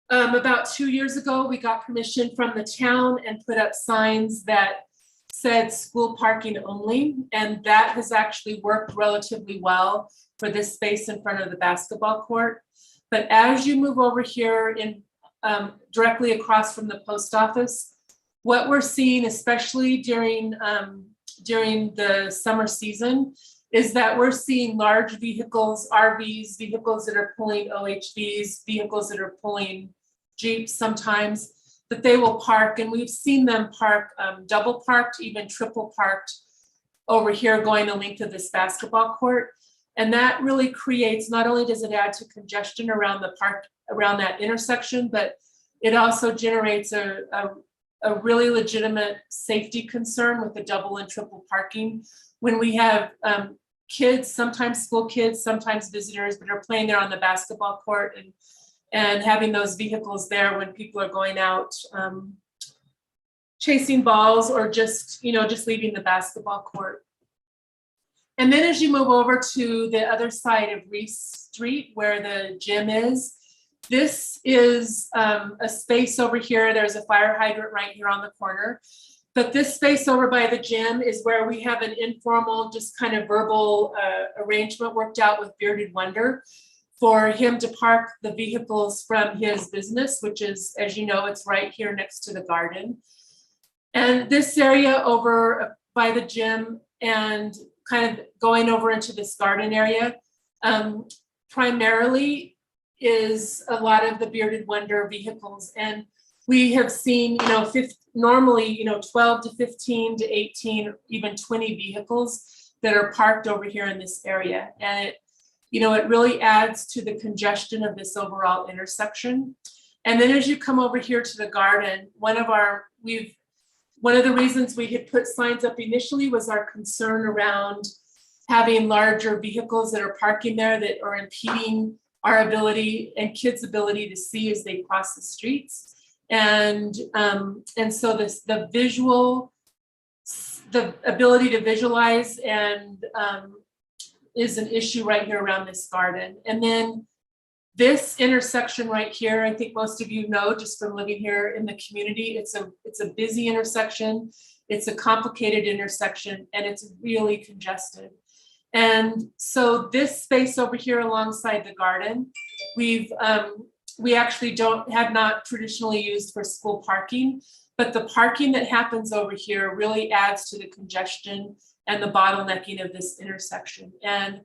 about 2 years ago, we got permission from the town and put up signs that said school parking only. And that has actually worked relatively well for this space in front of the basketball court. But as you move over here in directly across from the post office, what we're seeing, especially during the summer season, is that we're seeing large vehicles, RVs, vehicles that are pulling OHVs, vehicles that are pulling Jeeps sometimes, that they will park. And we've seen them park double parked, even triple parked over here going the length of this basketball court. And that really creates, not only does it add to congestion around the park, around that intersection, but it also generates a really legitimate safety concern with the double and triple parking. When we have kids, sometimes school kids, sometimes visitors, that are playing there on the basketball court and having those vehicles there when people are going out chasing balls or just leaving the basketball court. And then as you move over to the other side of Reese Street where the gym is, this is a space over here. There's a fire hydrant right here on the corner. But this space over by the gym is where we have an informal, just kind of verbal arrangement worked out with Bearded Wonder for him to park the vehicles from his business, which is, as you know, it's right here next to the garden. And this area over by the gym and kind of going over into this garden area, primarily is a lot of the Bearded Wonder vehicles. And we have seen, normally, 12 to 15 to 18, even 20 vehicles that are parked over here in this area. And it really adds to the congestion of this overall intersection. And then as you come over here to the garden, one of the reasons we had put signs up initially was our concern around having larger vehicles that are parking there that are impeding our ability and kids' ability to see as they cross the streets. And so the ability to visualize and is an issue right here around this garden. And then this intersection right here, I think most of you know just from living here in the community, it's a busy intersection, it's a complicated intersection, and it's really congested. And so this space over here alongside the garden, we actually have not traditionally used for school parking, but the parking that happens over here really adds to the congestion and the bottlenecking of this intersection. And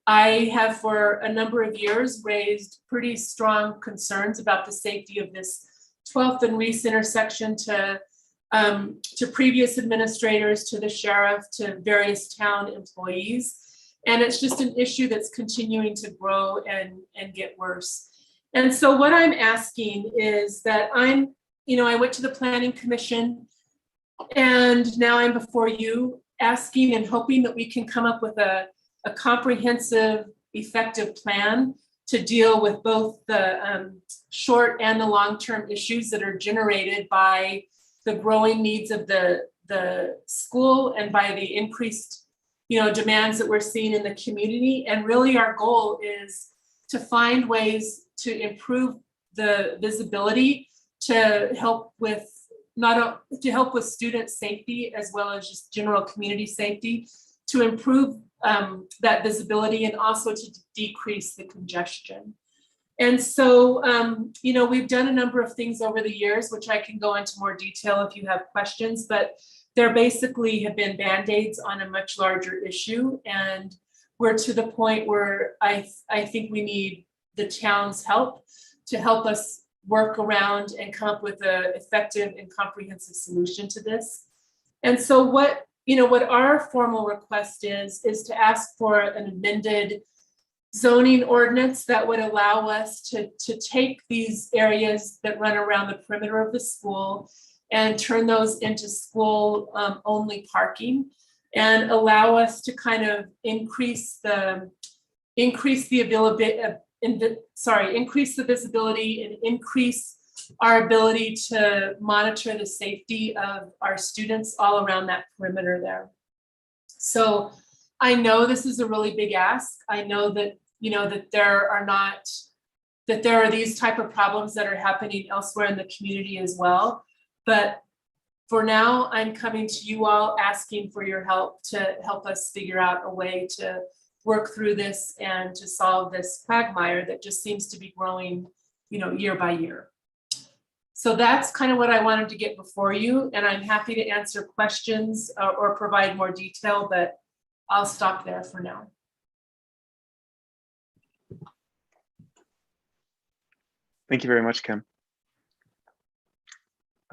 I have for a number of years raised pretty strong concerns about the safety of this 12th and Reese intersection to previous administrators, to the sheriff, to various town employees. And it's just an issue that's continuing to grow and get worse. And so what I'm asking is that I went to the Planning Commission and now I'm before you asking and hoping that we can come up with a comprehensive, effective plan to deal with both the short and the long-term issues that are generated by the growing needs of the school and by the increased demands that we're seeing in the community. And really our goal is to find ways to improve the visibility to help with student safety as well as just general community safety, to improve that visibility and also to decrease the congestion. And so, we've done a number of things over the years, which I can go into more detail if you have questions, but there basically have been Band-Aids on a much larger issue. And we're to the point where I think we need the town's help to help us work around and come up with an effective and comprehensive solution to this. And so what our formal request is to ask for an amended zoning ordinance that would allow us to take these areas that run around the perimeter of the school and turn those into school only parking, and allow us to kind of increase the visibility and increase our ability to monitor the safety of our students all around that perimeter there. So I know this is a really big ask. I know that, that there are these type of problems that are happening elsewhere in the community as well. But for now, I'm coming to you all asking for your help to help us figure out a way to work through this and to solve this quagmire that just seems to be growing, year by year. So that's kind of what I wanted to get before you, and I'm happy to answer questions or provide more detail, but I'll stop there for now. Thank you very much, Kim.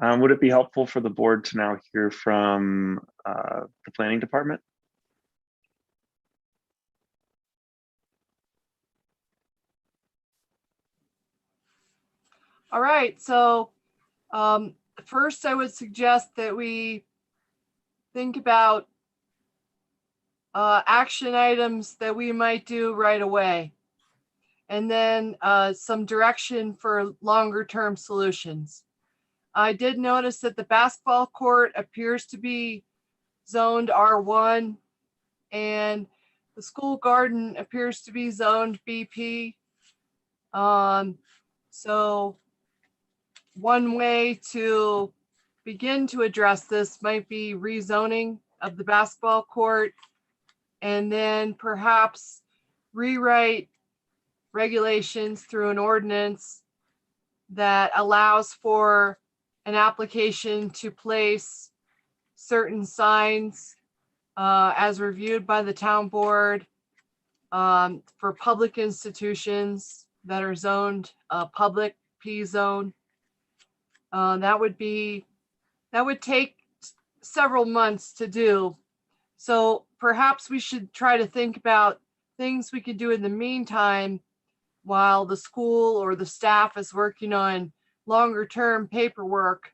Would it be helpful for the board to now hear from the planning department? All right, so first I would suggest that we think about action items that we might do right away, and then some direction for longer term solutions. I did notice that the basketball court appears to be zoned R1, and the school garden appears to be zoned BP. So one way to begin to address this might be rezoning of the basketball court, and then perhaps rewrite regulations through an ordinance that allows for an application to place certain signs as reviewed by the town board for public institutions that are zoned public P zone. That would take several months to do. So perhaps we should try to think about things we could do in the meantime while the school or the staff is working on longer term paperwork.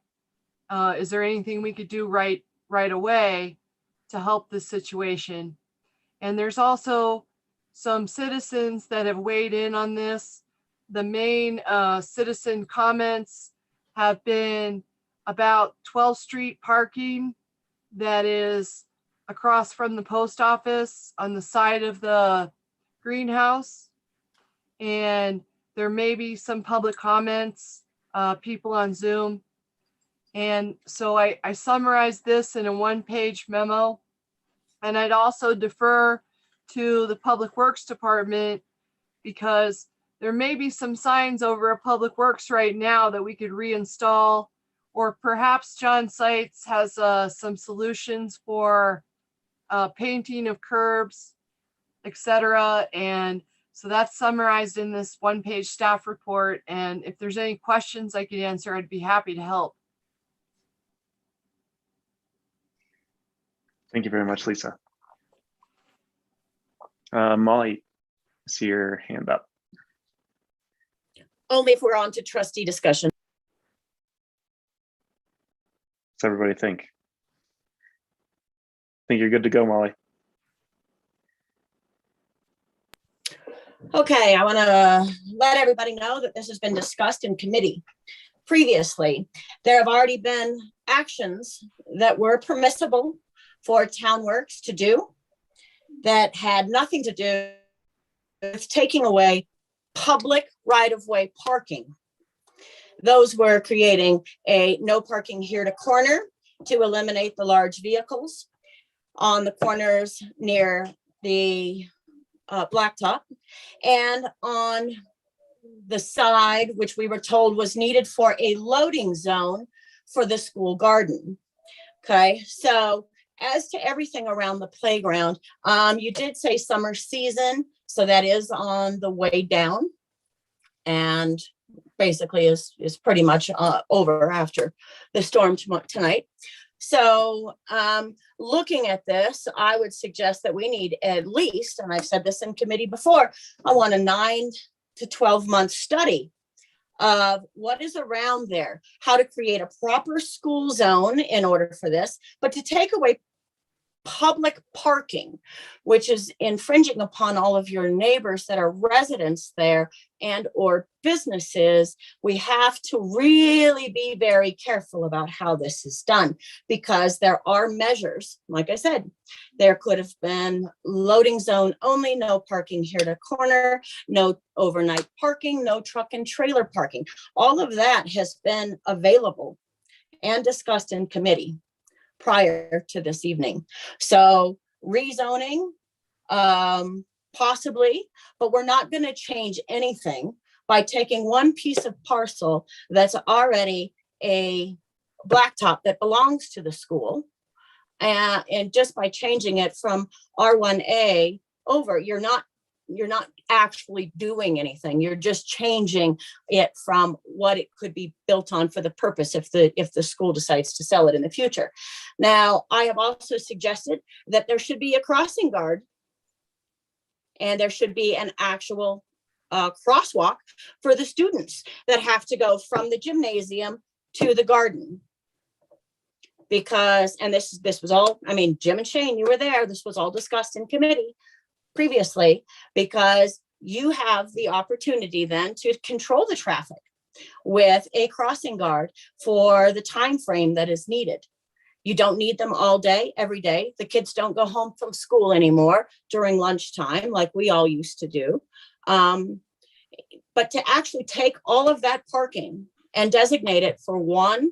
Is there anything we could do right away to help this situation? And there's also some citizens that have weighed in on this. The main citizen comments have been about 12th Street parking that is across from the post office on the side of the greenhouse. And there may be some public comments, people on Zoom. And so I summarized this in a one-page memo. And I'd also defer to the Public Works Department because there may be some signs over at Public Works right now that we could reinstall, or perhaps John Seitz has some solutions for painting of curbs, etc. And so that's summarized in this one-page staff report. And if there's any questions I could answer, I'd be happy to help. Thank you very much, Lisa. Molly, I see your hand up. Only if we're on to trustee discussion. What's everybody think? Think you're good to go, Molly? Okay, I want to let everybody know that this has been discussed in committee previously. There have already been actions that were permissible for Town Works to do that had nothing to do with taking away public right-of-way parking. Those were creating a no parking here to corner to eliminate the large vehicles on the corners near the blacktop, and on the side, which we were told was needed for a loading zone for the school garden. Okay, so as to everything around the playground, you did say summer season, so that is on the way down. And basically is pretty much over after the storm tonight. So looking at this, I would suggest that we need at least, and I've said this in committee before, I want a 9 to 12 month study of what is around there, how to create a proper school zone in order for this, but to take away public parking, which is infringing upon all of your neighbors that are residents there and or businesses. We have to really be very careful about how this is done, because there are measures. Like I said, there could have been loading zone only, no parking here to corner, no overnight parking, no truck and trailer parking. All of that has been available and discussed in committee prior to this evening. So rezoning, possibly, but we're not going to change anything by taking one piece of parcel that's already a blacktop that belongs to the school. And just by changing it from R1A over, you're not actually doing anything. You're just changing it from what it could be built on for the purpose if the school decides to sell it in the future. Now, I have also suggested that there should be a crossing guard, and there should be an actual crosswalk for the students that have to go from the gymnasium to the garden. Because, and this was all, I mean, Jim and Shane, you were there. This was all discussed in committee previously, because you have the opportunity then to control the traffic with a crossing guard for the time frame that is needed. You don't need them all day, every day. The kids don't go home from school anymore during lunchtime like we all used to do. But to actually take all of that parking and designate it for one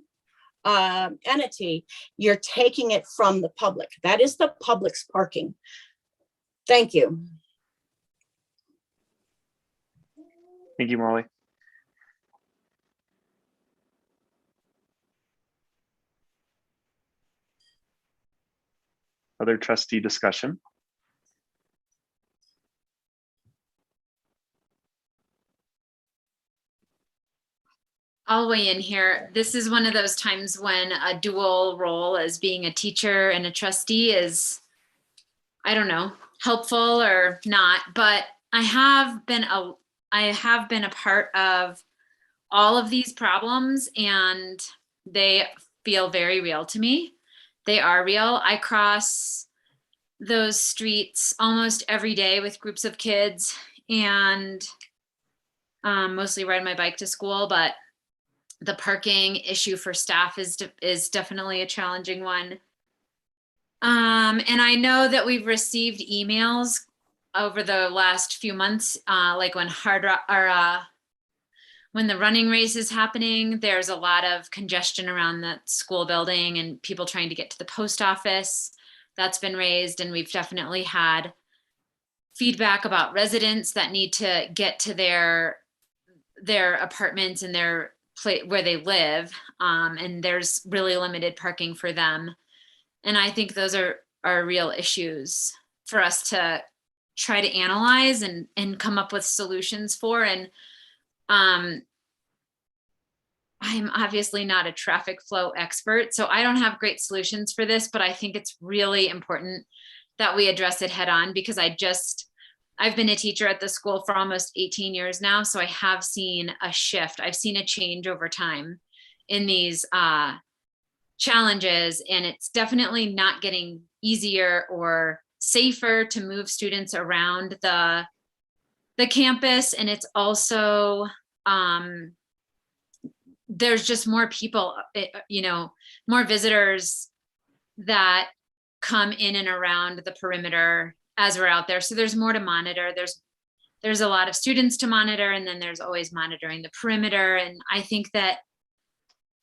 entity, you're taking it from the public. That is the public's parking. Thank you. Thank you, Molly. Other trustee discussion? I'll weigh in here. This is one of those times when a dual role as being a teacher and a trustee is, I don't know, helpful or not, but I have been a part of all of these problems, and they feel very real to me. They are real. I cross those streets almost every day with groups of kids, and mostly ride my bike to school, but the parking issue for staff is definitely a challenging one. And I know that we've received emails over the last few months, like when when the running race is happening, there's a lot of congestion around the school building and people trying to get to the post office. That's been raised, and we've definitely had feedback about residents that need to get to their apartments and their place where they live, and there's really limited parking for them. And I think those are real issues for us to try to analyze and come up with solutions for. And I'm obviously not a traffic flow expert, so I don't have great solutions for this, but I think it's really important that we address it head on, because I've been a teacher at the school for almost 18 years now, so I have seen a shift. I've seen a change over time in these challenges, and it's definitely not getting easier or safer to move students around the campus. And it's also, there's just more people, more visitors that come in and around the perimeter as we're out there. So there's more to monitor. There's a lot of students to monitor, and then there's always monitoring the perimeter. And I think that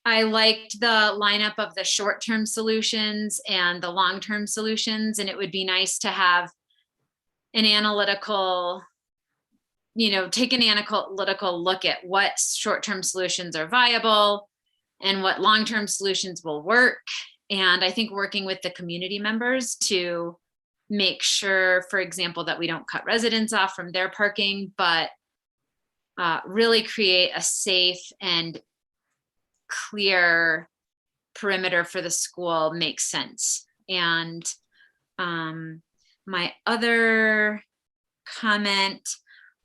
I liked the lineup of the short-term solutions and the long-term solutions. And it would be nice to have an analytical, take an analytical look at what short-term solutions are viable and what long-term solutions will work, And I think working with the community members to make sure, for example, that we don't cut residents off from their parking, but really create a safe and clear perimeter for the school makes sense. And my other comment,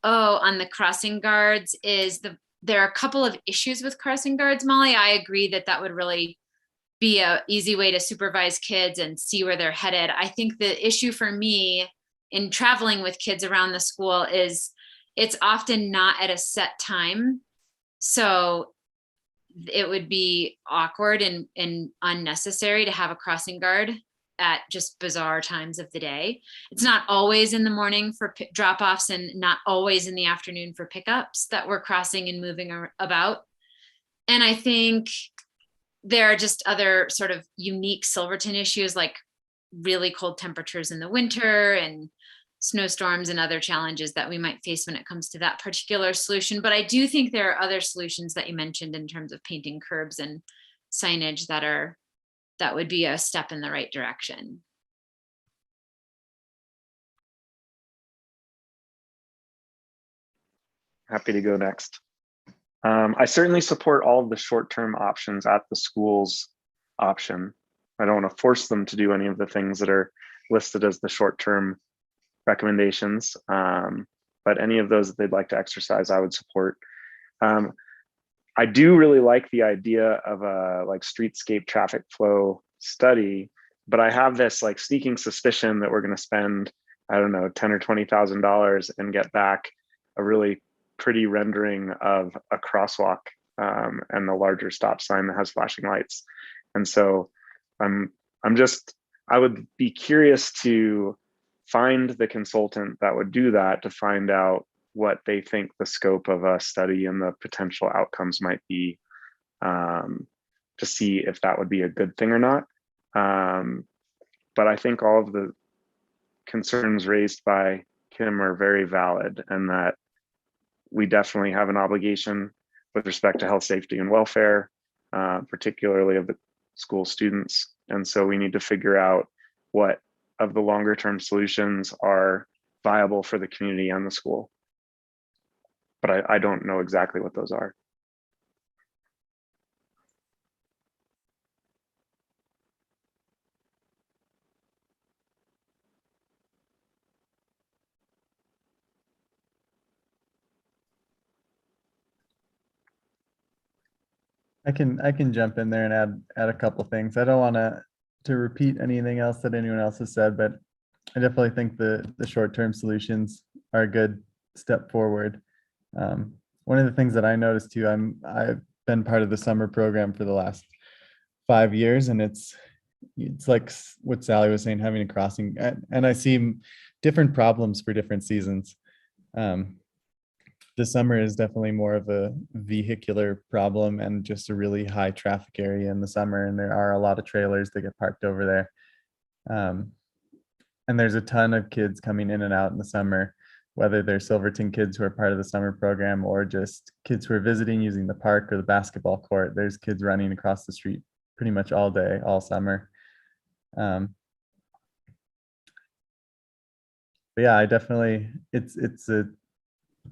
on the crossing guards is there are a couple of issues with crossing guards, Molly. I agree that that would really be a easy way to supervise kids and see where they're headed. I think the issue for me in traveling with kids around the school is it's often not at a set time. So it would be awkward and unnecessary to have a crossing guard at just bizarre times of the day. It's not always in the morning for drop-offs and not always in the afternoon for pickups that we're crossing and moving about. And I think there are just other sort of unique Silverton issues, like really cold temperatures in the winter and snowstorms and other challenges that we might face when it comes to that particular solution. But I do think there are other solutions that you mentioned in terms of painting curbs and signage that would be a step in the right direction. Happy to go next. I certainly support all of the short-term options at the school's option. I don't want to force them to do any of the things that are listed as the short-term recommendations, but any of those that they'd like to exercise, I would support. I do really like the idea of a streetscape traffic flow study, but I have this sneaking suspicion that we're going to spend, I don't know, $10,000 or $20,000 and get back a really pretty rendering of a crosswalk and the larger stop sign that has flashing lights. And so I would be curious to find the consultant that would do that, to find out what they think the scope of a study and the potential outcomes might be, to see if that would be a good thing or not. But I think all of the concerns raised by Kim are very valid, and that we definitely have an obligation with respect to health, safety, and welfare, particularly of the school students. And so we need to figure out what of the longer term solutions are viable for the community and the school. But I don't know exactly what those are. I can jump in there and add a couple things. I don't want to repeat anything else that anyone else has said, but I definitely think the short-term solutions are a good step forward. One of the things that I noticed too, I've been part of the summer program for the last 5 years, and it's like what Sally was saying, having a crossing, and I see different problems for different seasons. The summer is definitely more of a vehicular problem and just a really high traffic area in the summer. And there are a lot of trailers that get parked over there. And there's a ton of kids coming in and out in the summer, whether they're Silverton kids who are part of the summer program or just kids who are visiting using the park or the basketball court. There's kids running across the street pretty much all day, all summer. But yeah, I definitely, it's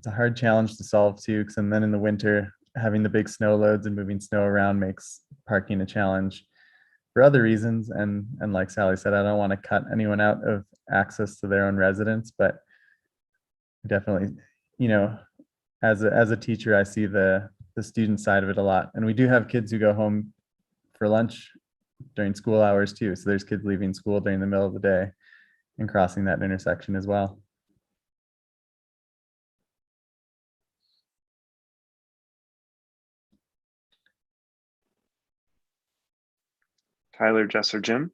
a hard challenge to solve too, because and then in the winter, having the big snow loads and moving snow around makes parking a challenge for other reasons. And like Sally said, I don't want to cut anyone out of access to their own residence, but definitely, as a teacher, I see the student side of it a lot. And we do have kids who go home for lunch during school hours too. So there's kids leaving school during the middle of the day and crossing that intersection as well. Tyler, Jess, or Jim?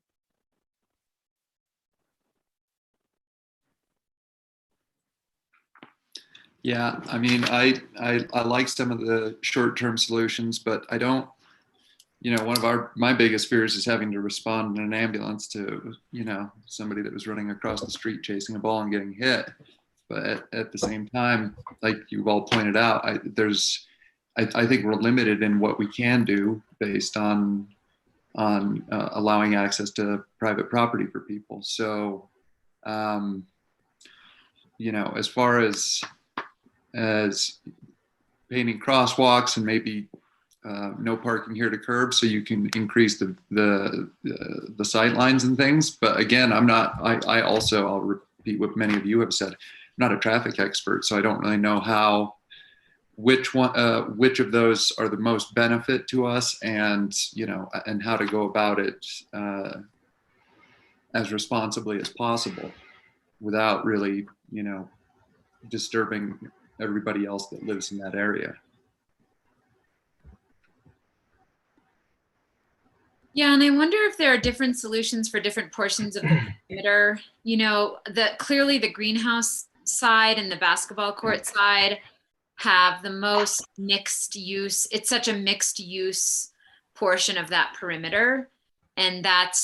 Yeah, I mean, I like some of the short-term solutions, but I don't, one of my biggest fears is having to respond in an ambulance to, somebody that was running across the street chasing a ball and getting hit. But at the same time, like you've all pointed out, I think we're limited in what we can do based on allowing access to private property for people. So, you know, as far as painting crosswalks and maybe no parking here to curb, so you can increase the sight lines and things. But again, I also, I'll repeat what many of you have said, I'm not a traffic expert, so I don't really know which of those are the most benefit to us, and you know, and how to go about it as responsibly as possible without really, you know, disturbing everybody else that lives in that area. Yeah, and I wonder if there are different solutions for different portions of the perimeter. You know, clearly the greenhouse side and the basketball court side have the most mixed use. It's such a mixed use portion of that perimeter. And that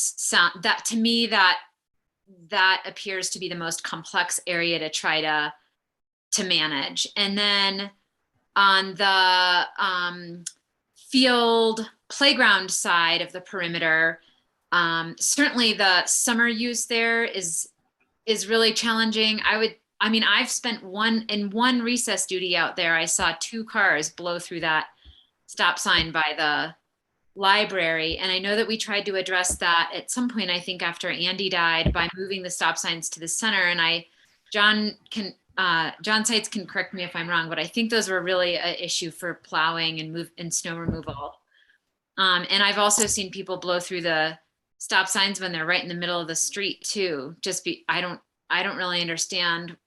to me, that appears to be the most complex area to try to manage. And then on the field playground side of the perimeter, certainly the summer use there is really challenging. I've spent one recess duty out there. I saw 2 cars blow through that stop sign by the library. And I know that we tried to address that at some point, I think after Andy died, by moving the stop signs to the center. And John Seitz can correct me if I'm wrong, but I think those were really an issue for plowing and snow removal. And I've also seen people blow through the stop signs when they're right in the middle of the street too. I don't really understand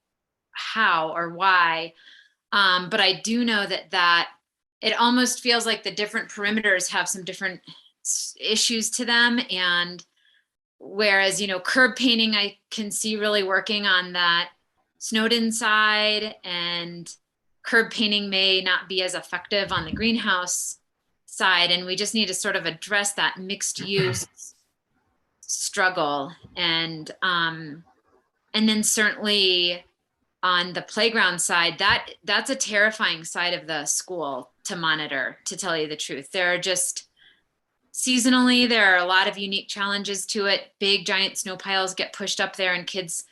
how or why. But I do know that it almost feels like the different perimeters have some different issues to them. And whereas, you know, curb painting, I can see really working on that Snowden side, and curb painting may not be as effective on the greenhouse side. And we just need to sort of address that mixed use struggle. And then certainly on the playground side, that's a terrifying side of the school to monitor, to tell you the truth. There are just seasonally, there are a lot of unique challenges to it. Big giant snow piles get pushed up there, and kids,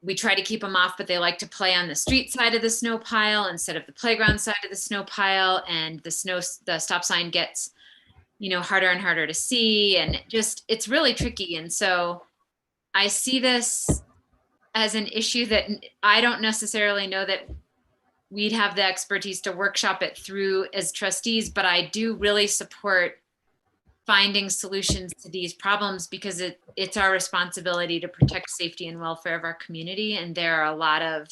we try to keep them off, but they like to play on the street side of the snow pile instead of the playground side of the snow pile. And the stop sign gets, you know, harder and harder to see, and it's really tricky. And so I see this as an issue that I don't necessarily know that we'd have the expertise to workshop it through as trustees, but I do really support finding solutions to these problems, because it's our responsibility to protect safety and welfare of our community. And there are a lot of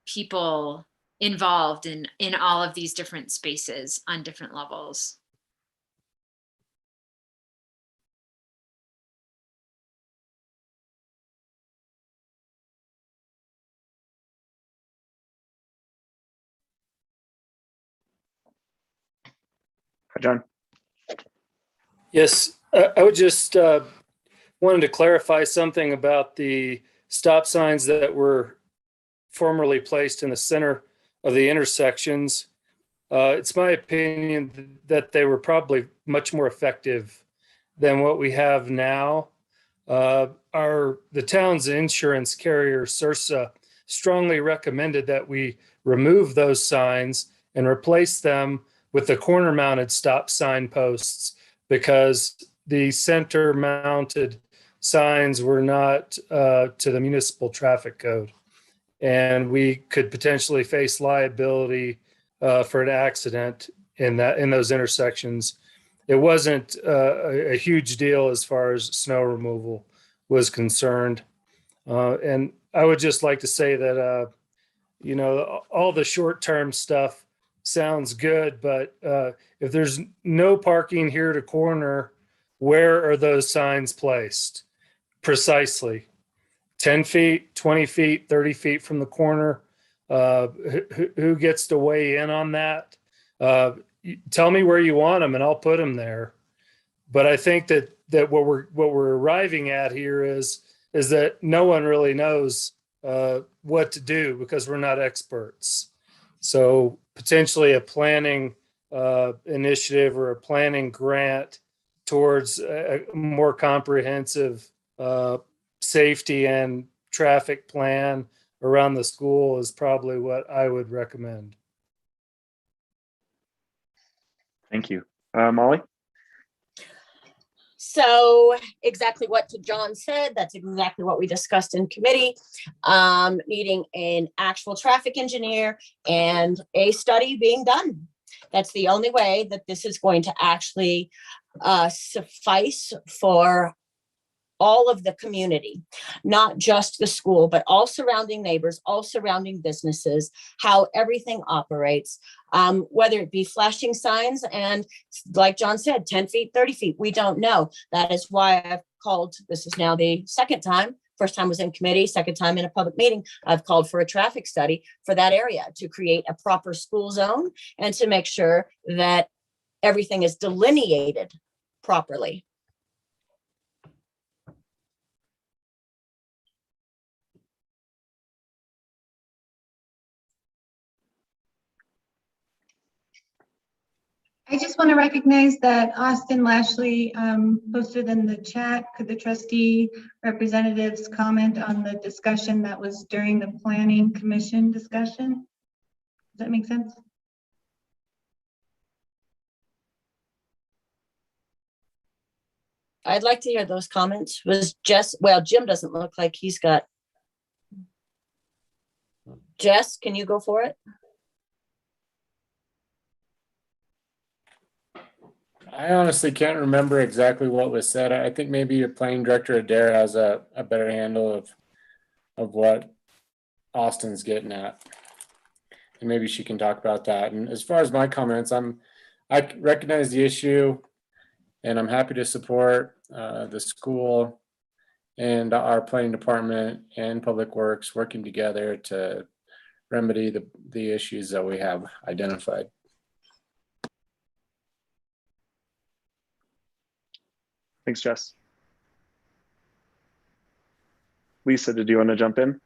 people involved in all of these different spaces on different levels. John. Yes, I would just wanted to clarify something about the stop signs that were formerly placed in the center of the intersections. It's my opinion that they were probably much more effective than what we have now. The town's insurance carrier, Sursa, strongly recommended that we remove those signs and replace them with the corner mounted stop sign posts, because the center mounted signs were not to the municipal traffic code. And we could potentially face liability for an accident in those intersections. It wasn't a huge deal as far as snow removal was concerned. And I would just like to say that, you know, all the short-term stuff sounds good, but if there's no parking here to corner, where are those signs placed? Precisely. 10 feet, 20 feet, 30 feet from the corner. Who gets to weigh in on that? Tell me where you want them and I'll put them there. But I think that what we're arriving at here is that no one really knows what to do, because we're not experts. So potentially a planning initiative or a planning grant towards a more comprehensive safety and traffic plan around the school is probably what I would recommend. Thank you. Molly? So exactly what John said, that's exactly what we discussed in committee. Needing an actual traffic engineer and a study being done. That's the only way that this is going to actually suffice for all of the community, not just the school, but all surrounding neighbors, all surrounding businesses, how everything operates, whether it be flashing signs and like John said, 10 feet, 30 feet, we don't know. That is why I've called, this is now the second time, first time was in committee, second time in a public meeting, I've called for a traffic study for that area to create a proper school zone and to make sure that everything is delineated properly. I just want to recognize that Austin Lashley posted in the chat. Could the trustee representatives comment on the discussion that was during the planning commission discussion? Does that make sense? I'd like to hear those comments. Was Jess, well, Jim doesn't look like he's got. Jess, can you go for it? I honestly can't remember exactly what was said. I think maybe your planning director Adair has a better handle of what Austin's getting at. And maybe she can talk about that. And as far as my comments, I recognize the issue and I'm happy to support the school and our planning department and public works working together to remedy the issues that we have identified. Thanks, Jess. Lisa, did you want to jump in?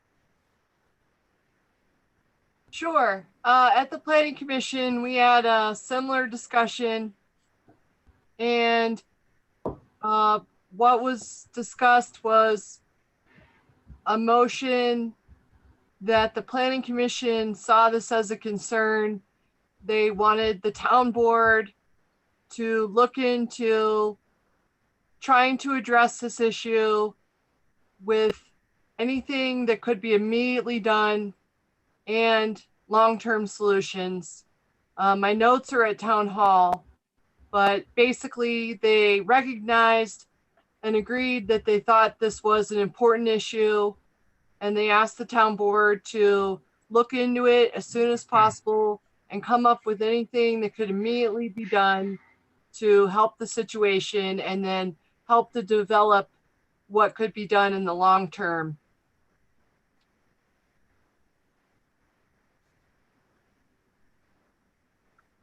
Sure. At the Planning Commission, we had a similar discussion, and what was discussed was a motion that the Planning Commission saw this as a concern. They wanted the town board to look into trying to address this issue with anything that could be immediately done and long-term solutions. My notes are at town hall, but basically they recognized and agreed that they thought this was an important issue, and they asked the town board to look into it as soon as possible and come up with anything that could immediately be done to help the situation and then help to develop what could be done in the long term.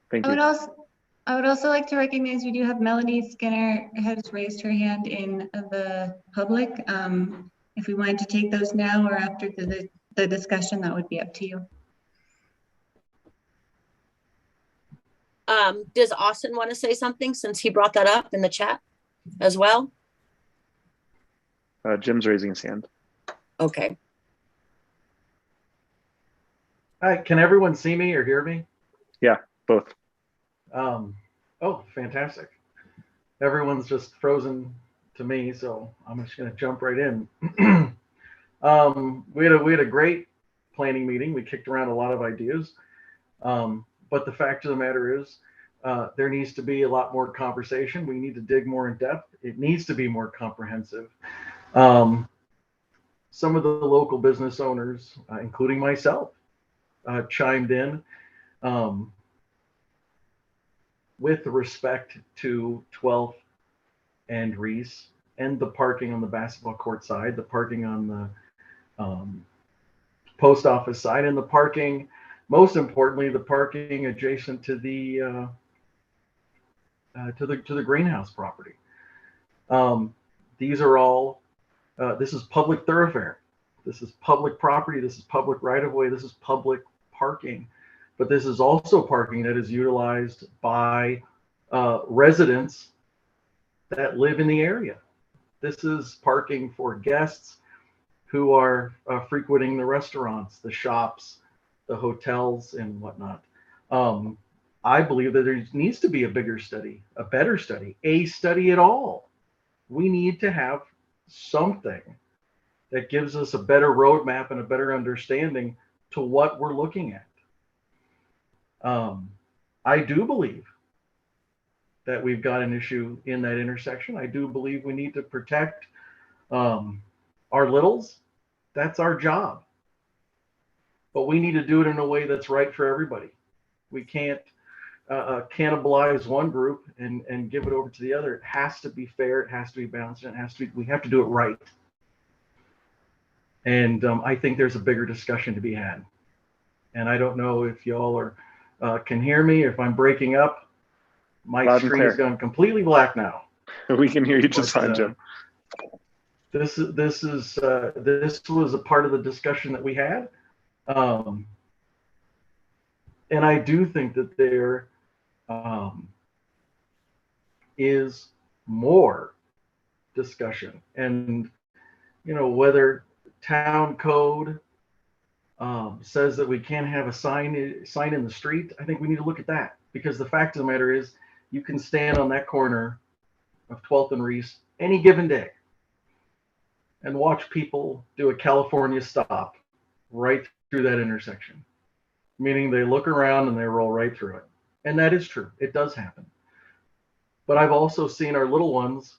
Thank I you. would also like to recognize we do have Melanie Skinner has raised her hand in the public. If we wanted to take those now or after the discussion, that would be up to you. Does Austin want to say something since he brought that up in the chat as well? Jim's raising his hand. Okay. Hi, can everyone see me or hear me? Yeah, both. Oh, fantastic. Everyone's just frozen to me, so I'm just going to jump right in. We had a great planning meeting. We kicked around a lot of ideas. But the fact of the matter is, there needs to be a lot more conversation. We need to dig more in depth. It needs to be more comprehensive. Some of the local business owners, including myself, chimed in with respect to 12th and Reese and the parking on the basketball court side, the parking on the post office side, and the parking, most importantly, the parking adjacent to the greenhouse property. These are all, this is public thoroughfare. This is public property. This is public right of way. This is public parking. but this is also parking that is utilized by residents that live in the area. This is parking for guests who are frequenting the restaurants, the shops, the hotels, and whatnot. I believe that there needs to be a bigger study, a better study, a study at all. We need to have something that gives us a better roadmap and a better understanding to what we're looking at. I do believe that we've got an issue in that intersection. I do believe we need to protect our littles. That's our job. But we need to do it in a way that's right for everybody. We can't cannibalize one group and give it over to the other. It has to be fair. It has to be balanced. And it has to be, we have to do it right. And I think there's a bigger discussion to be had. And I don't know if y'all are can hear me. If I'm breaking up, my screen has gone completely black now. We can hear you just fine, Jim. This was a part of the discussion that we had. And I do think that there is more discussion, and whether town code says that we can't have a sign in the street, I think we need to look at that, because the fact of the matter is you can stand on that corner of 12th and Reese any given day and watch people do a California stop right through that intersection, meaning they look around and they roll right through it. And that is true. It does happen. But I've also seen our little ones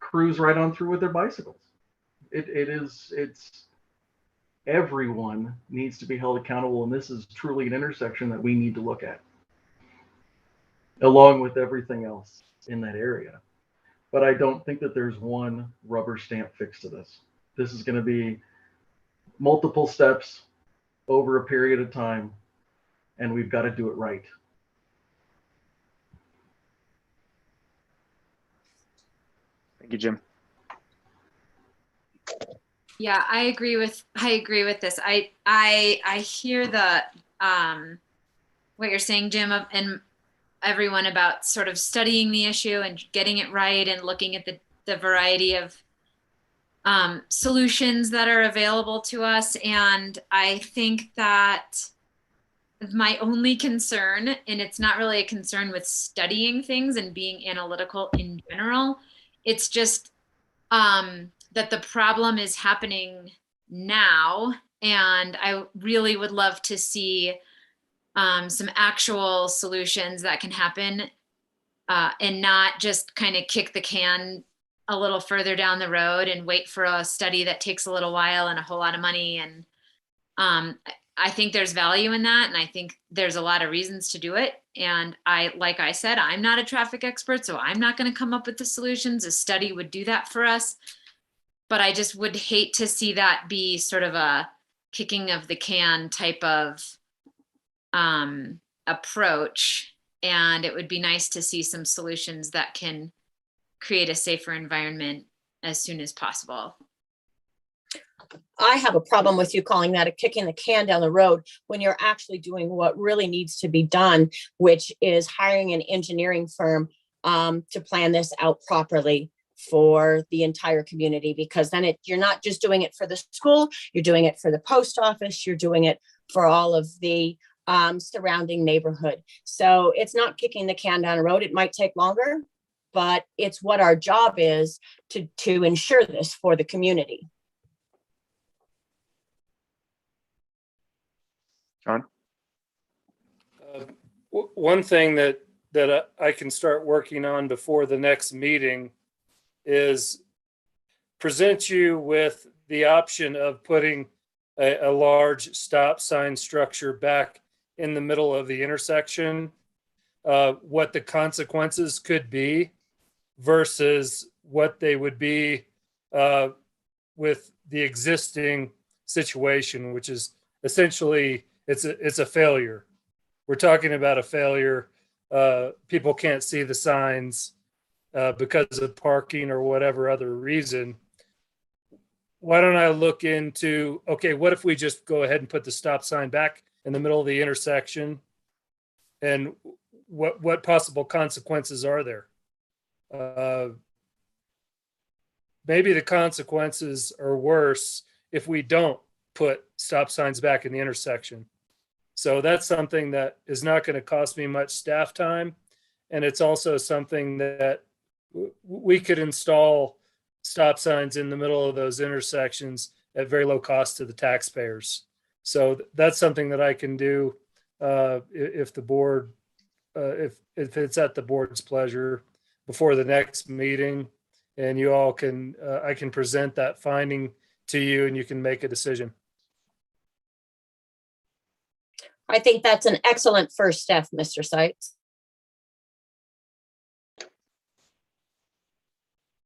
cruise right on through with their bicycles. It's everyone needs to be held accountable, and this is truly an intersection that we need to look at, along with everything else in that area. But I don't think that there's one rubber stamp fix to this. This is going to be multiple steps over a period of time, and we've got to do it right. Thank you, Jim. Yeah, I agree with this. I hear the what you're saying, Jim, and everyone about sort of studying the issue and getting it right and looking at the variety of solutions that are available to us. And I think that my only concern, and it's not really a concern with studying things and being analytical in general, it's just that the problem is happening now. And I really would love to see some actual solutions that can happen and not just kind of kick the can a little further down the road and wait for a study that takes a little while and a whole lot of money. And I think there's value in that. And I think there's a lot of reasons to do it. And like I said, I'm not a traffic expert, so I'm not going to come up with the solutions. A study would do that for us. But I just would hate to see that be sort of a kicking of the can type of approach. And it would be nice to see some solutions that can create a safer environment as soon as possible. I have a problem with you calling that a kicking the can down the road when you're actually doing what really needs to be done, which is hiring an engineering firm to plan this out properly for the entire community, because then you're not just doing it for the school, you're doing it for the post office, you're doing it for all of the surrounding neighborhood. So it's not kicking the can down the road. It might take longer, but it's what our job is to ensure this for the community. John? One thing that I can start working on before the next meeting is present you with the option of putting a large stop sign structure back in the middle of the intersection, what the consequences could be versus what they would be with the existing situation, which is essentially it's a failure. We're talking about a failure. People can't see the signs because of parking or whatever other reason. Why don't I look into, okay, what if we just go ahead and put the stop sign back in the middle of the intersection? And what possible consequences are there? Maybe the consequences are worse if we don't put stop signs back in the intersection. So that's something that is not going to cost me much staff time. And it's also something that we could install stop signs in the middle of those intersections at very low cost to the taxpayers. So that's something that I can do if the board, if it's at the board's pleasure before the next meeting, and you all can, I can present that finding to you and you can make a decision. I think that's an excellent first step, Mr. Seitz.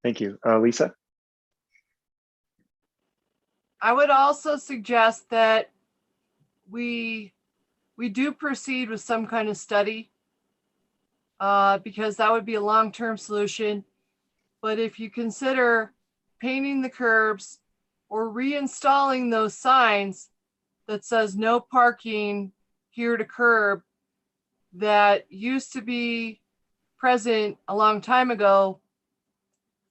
Thank you. Lisa? I would also suggest that we do proceed with some kind of study because that would be a long-term solution. But if you consider painting the curbs or reinstalling those signs that says no parking here to curb that used to be present a long time ago,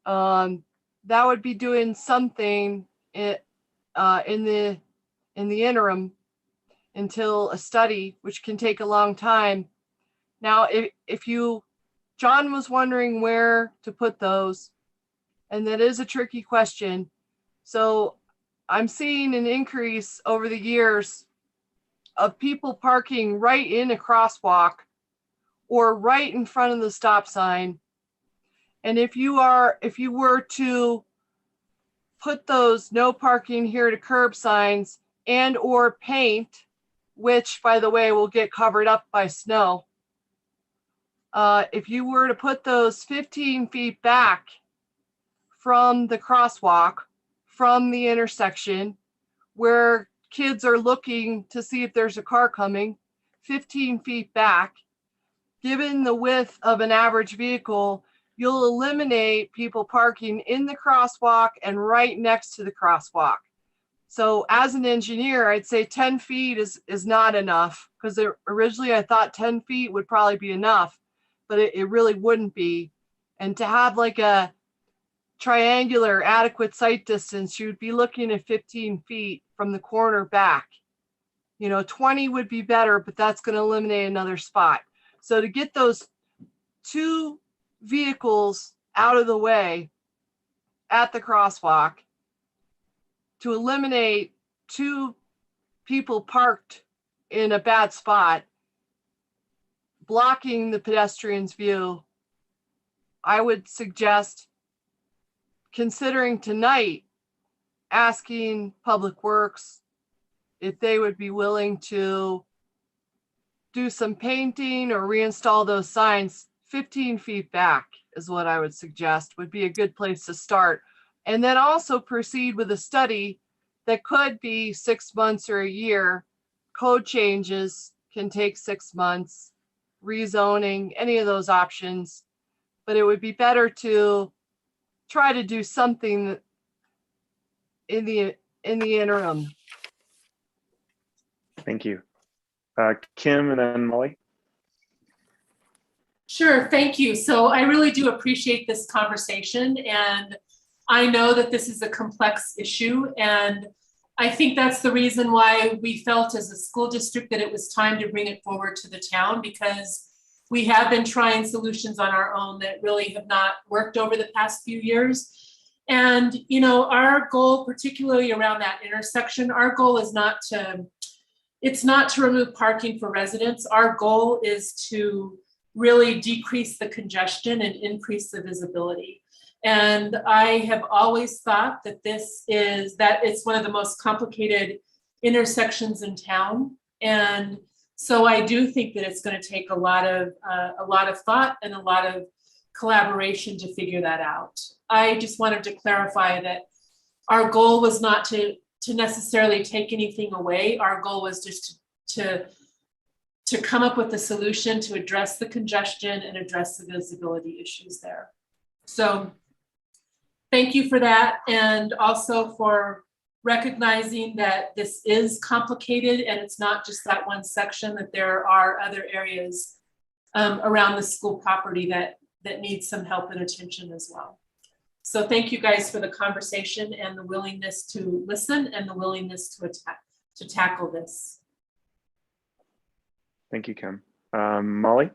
that would be doing something in the interim until a study, which can take a long time. Now, if John was wondering where to put those, and that is a tricky question. So I'm seeing an increase over the years of people parking right in a crosswalk or right in front of the stop sign. And if you were to put those no parking here to curb signs and or paint, which by the way will get covered up by snow, if you were to put those 15 feet back from the crosswalk, from the intersection where kids are looking to see if there's a car coming, 15 feet back, given the width of an average vehicle, you'll eliminate people parking in the crosswalk and right next to the crosswalk. So as an engineer, I'd say 10 feet is not enough, because originally I thought 10 feet would probably be enough, but it really wouldn't be. And to have like a triangular adequate sight distance, you'd be looking at 15 feet from the corner back. 20 would be better, but that's going to eliminate another spot. So to get those two vehicles out of the way at the crosswalk, to eliminate two people parked in a bad spot, blocking the pedestrian's view, I would suggest considering tonight asking Public Works if they would be willing to do some painting or reinstall those signs 15 feet back is what I would suggest would be a good place to start. And then also proceed with a study that could be 6 months or a year. Code changes can take 6 months, rezoning, any of those options. But it would be better to try to do something in the interim. Thank you. Kim and then Molly. Sure, thank you. So I really do appreciate this conversation, and I know that this is a complex issue, and I think that's the reason why we felt as a school district that it was time to bring it forward to the town, because we have been trying solutions on our own that really have not worked over the past few years. And our goal, particularly around that intersection, our goal is not to remove parking for residents. Our goal is to really decrease the congestion and increase the visibility. And I have always thought that it's one of the most complicated intersections in town. And so I do think that it's going to take a lot of thought and a lot of collaboration to figure that out. I just wanted to clarify that our goal was not to necessarily take anything away. Our goal was just to come up with a solution to address the congestion and address the visibility issues there. So thank you for that, and also for recognizing that this is complicated and it's not just that one section, that there are other areas around the school property that need some help and attention as well. So thank you guys for the conversation and the willingness to listen and the willingness to tackle this. Thank you, Kim. Molly?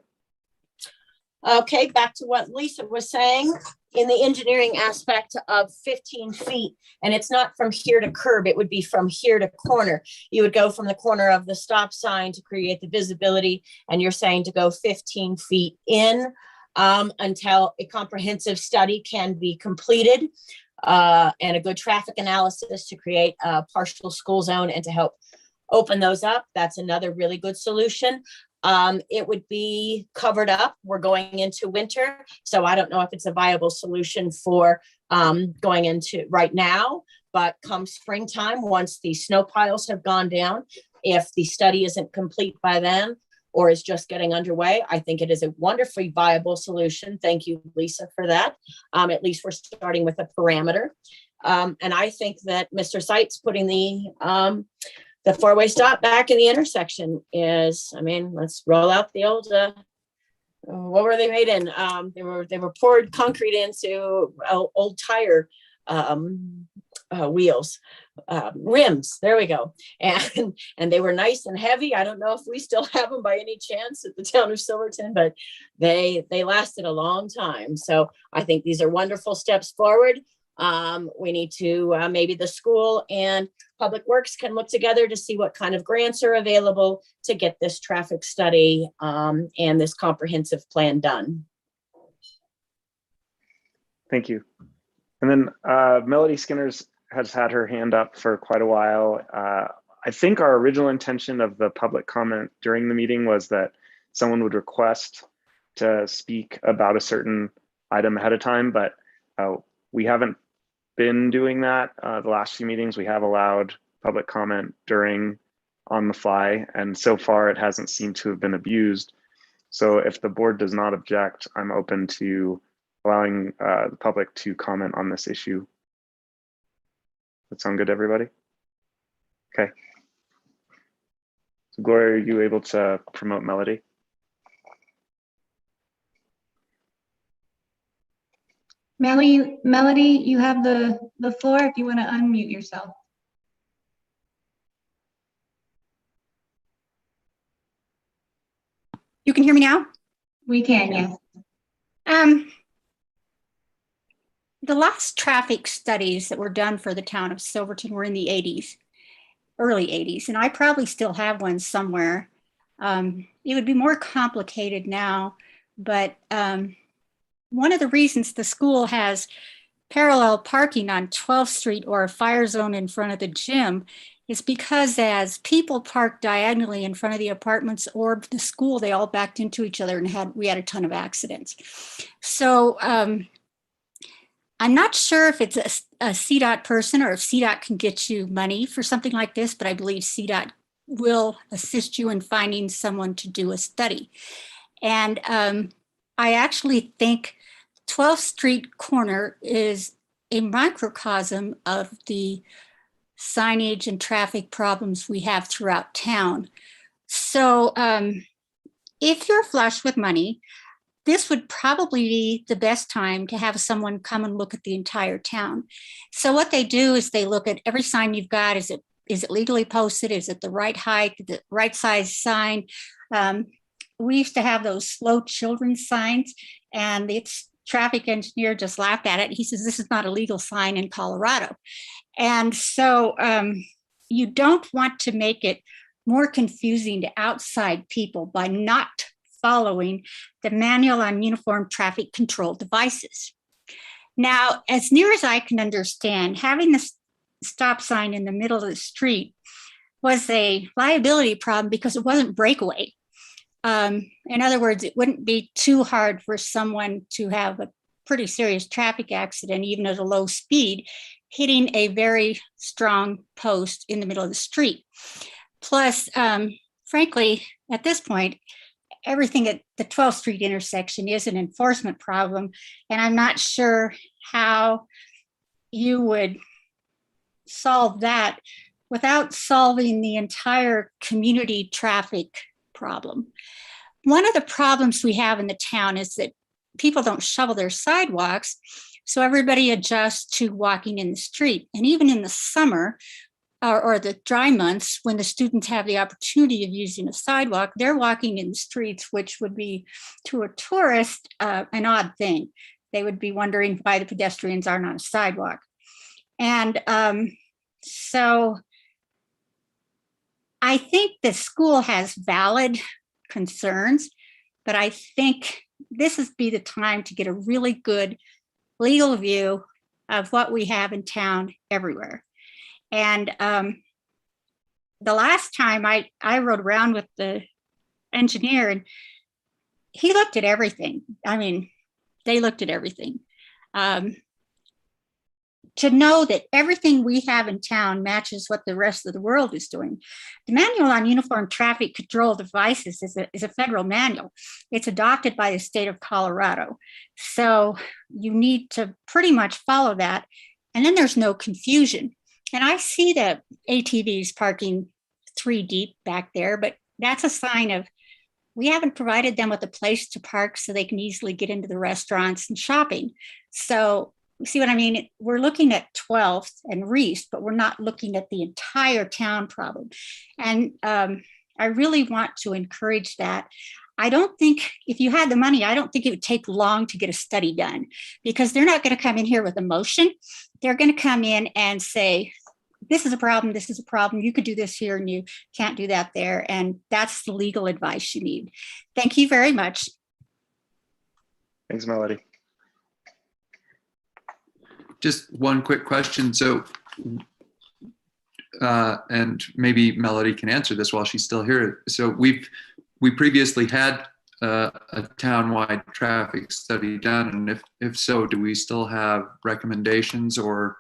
Okay, back to what Lisa was saying in the engineering aspect of 15 feet. And it's not from here to curb, it would be from here to corner. You would go from the corner of the stop sign to create the visibility. And you're saying to go 15 feet in until a comprehensive study can be completed and a good traffic analysis to create a partial school zone and to help open those up. That's another really good solution. It would be covered up. We're going into winter, so I don't know if it's a viable solution for going into right now, but come springtime, once the snow piles have gone down, if the study isn't complete by then or is just getting underway, I think it is a wonderfully viable solution. Thank you, Lisa, for that. At least we're starting with a parameter. And I think that Mr. Seitz putting the four-way stop back in the intersection is, I mean, let's roll out the old, what were they made in? They were poured concrete into old tire wheels, rims, there we go. And they were nice and heavy. I don't know if we still have them by any chance at the town of Silverton, but they lasted a long time. So I think these are wonderful steps forward. We need to, maybe the school and Public Works can look together to see what kind of grants are available to get this traffic study and this comprehensive plan done. Thank you. And then Melody Skinner's has had her hand up for quite a while. I think our original intention of the public comment during the meeting was that someone would request to speak about a certain item ahead of time, but we haven't been doing that. The last few meetings, we have allowed public comment during on the fly, and so far it hasn't seemed to have been abused. So if the board does not object, I'm open to allowing the public to comment on this issue. That sound good to everybody? Okay. So Gloria, are you able to promote Melody? Melody, you have the floor if you want to unmute yourself. You can hear me now? We can, yes. The last traffic studies that were done for the town of Silverton were in the 80s, early 80s, and I probably still have one somewhere. It would be more complicated now, but one of the reasons the school has parallel parking on 12th Street or a fire zone in front of the gym is because as people parked diagonally in front of the apartments or the school, they all backed into each other and we had a ton of accidents. So I'm not sure if it's a CDOT person or if CDOT can get you money for something like this, but I believe CDOT will assist you in finding someone to do a study. And I actually think 12th Street corner is a microcosm of the signage and traffic problems we have throughout town. So if you're flush with money, this would probably be the best time to have someone come and look at the entire town. So what they do is they look at every sign you've got. Is it legally posted? Is it the right height, the right size sign? We used to have those slow children signs, and its traffic engineer just laughed at it. He says, this is not a legal sign in Colorado. And so you don't want to make it more confusing to outside people by not following the manual on uniform traffic control devices. Now, as near as I can understand, having the stop sign in the middle of the street was a liability problem because it wasn't breakaway. In other words, it wouldn't be too hard for someone to have a pretty serious traffic accident, even at a low speed, hitting a very strong post in the middle of the street. Plus, frankly, at this point, everything at the 12th Street intersection is an enforcement problem, and I'm not sure how you would solve that without solving the entire community traffic problem. One of the problems we have in the town is that people don't shovel their sidewalks, so everybody adjusts to walking in the street. And even in the summer or the dry months, when the students have the opportunity of using a sidewalk, they're walking in the streets, which would be, to a tourist, an odd thing. They would be wondering why the pedestrians aren't on a sidewalk. And so I think the school has valid concerns, but I think this would be the time to get a really good legal view of what we have in town everywhere. And the last time I rode around with the engineer, and he looked at everything. I mean, they looked at everything. To know that everything we have in town matches what the rest of the world is doing. The Manual on Uniform Traffic Control Devices is a federal manual. It's adopted by the state of Colorado. So you need to pretty much follow that. And then there's no confusion. And I see the ATVs parking 3 deep back there, but that's a sign of we haven't provided them with a place to park so they can easily get into the restaurants and shopping. So you see what I mean? We're looking at 12th and Reese, but we're not looking at the entire town problem. And I really want to encourage that. I don't think, if you had the money, I don't think it would take long to get a study done, because they're not going to come in here with emotion. They're going to come in and say, this is a problem, this is a problem, you could do this here and you can't do that there. And that's the legal advice you need. Thank you very much. Thanks, Melody. Just one quick question. So, and maybe Melody can answer this while she's still here. So we previously had a townwide traffic study done, and if so, do we still have recommendations, or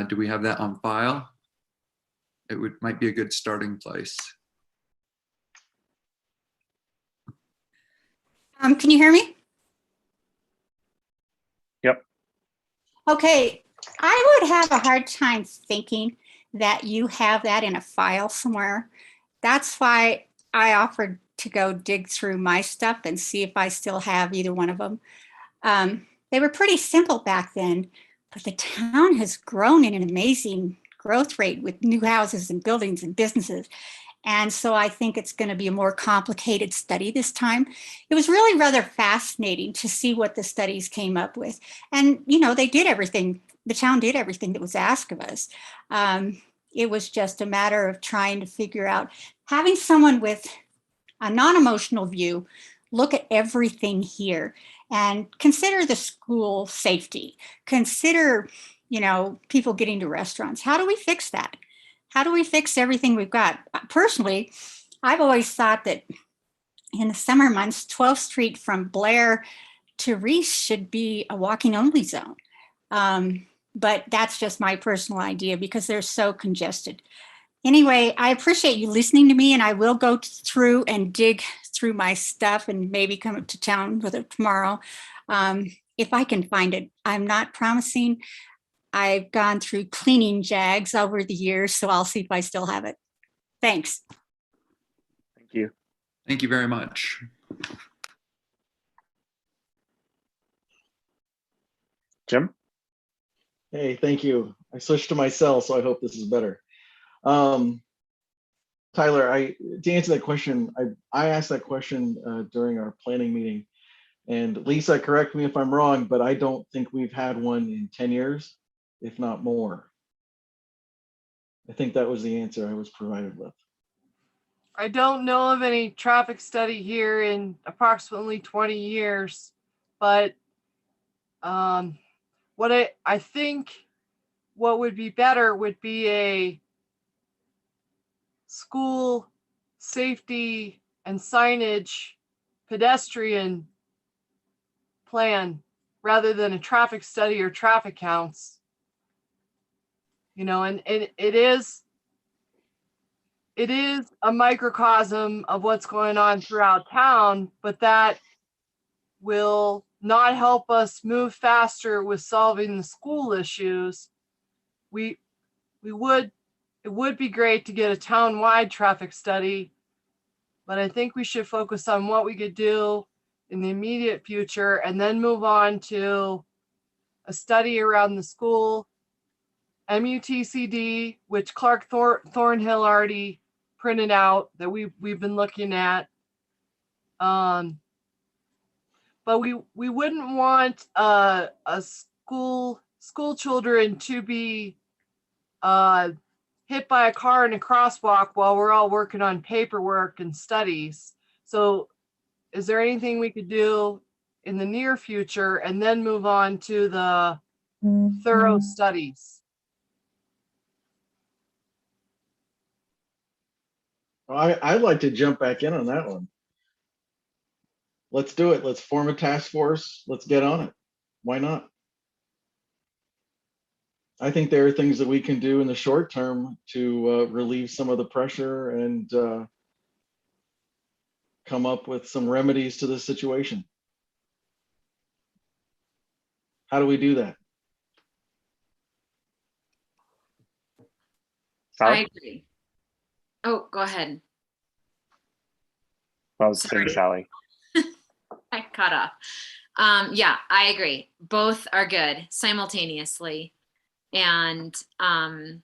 do we have that on file? It might be a good starting place. Can you hear me? Yep. Okay, I would have a hard time thinking that you have that in a file somewhere. That's why I offered to go dig through my stuff and see if I still have either one of them. They were pretty simple back then, but the town has grown in an amazing growth rate with new houses and buildings and businesses. And so I think it's going to be a more complicated study this time. It was really rather fascinating to see what the studies came up with. And, you know, they did everything. The town did everything that was asked of us. It was just a matter of trying to figure out, having someone with a non-emotional view look at everything here and consider the school safety, consider, you know, people getting to restaurants. How do we fix that? How do we fix everything we've got? Personally, I've always thought that in the summer months, 12th Street from Blair to Reese should be a walking only zone. But that's just my personal idea because they're so congested. Anyway, I appreciate you listening to me, and I will go through and dig through my stuff and maybe come up to town with it tomorrow if I can find it. I'm not promising. I've gone through cleaning jags over the years, so I'll see if I still have it. Thanks. Thank you. Thank you very much. Jim? Hey, thank you. I switched to my cell, so I hope this is better. Tyler, to answer that question, I asked that question during our planning meeting, and Lisa, correct me if I'm wrong, but I don't think we've had one in 10 years, if not more. I think that was the answer I was provided with. I don't know of any traffic study here in approximately 20 years, but what I think what would be better would be a school safety and signage pedestrian plan rather than a traffic study or traffic counts. You know, and it is a microcosm of what's going on throughout town, but that will not help us move faster with solving the school issues. We it would be great to get a town-wide traffic study, but I think we should focus on what we could do in the immediate future and then move on to a study around the school, MUTCD, which Clark Thornhill already printed out that we've been looking at. But we wouldn't want a school children to be hit by a car in a crosswalk while we're all working on paperwork and studies. So is there anything we could do in the near future and then move on to the thorough studies? I'd like to jump back in on that one. Let's do it. Let's form a task force. Let's get on it. Why not? I think there are things that we can do in the short term to relieve some of the pressure and come up with some remedies to this situation. How do we do that? I agree. Oh, go ahead. I was saying Sally. I caught up. Yeah, I agree. Both are good simultaneously. And I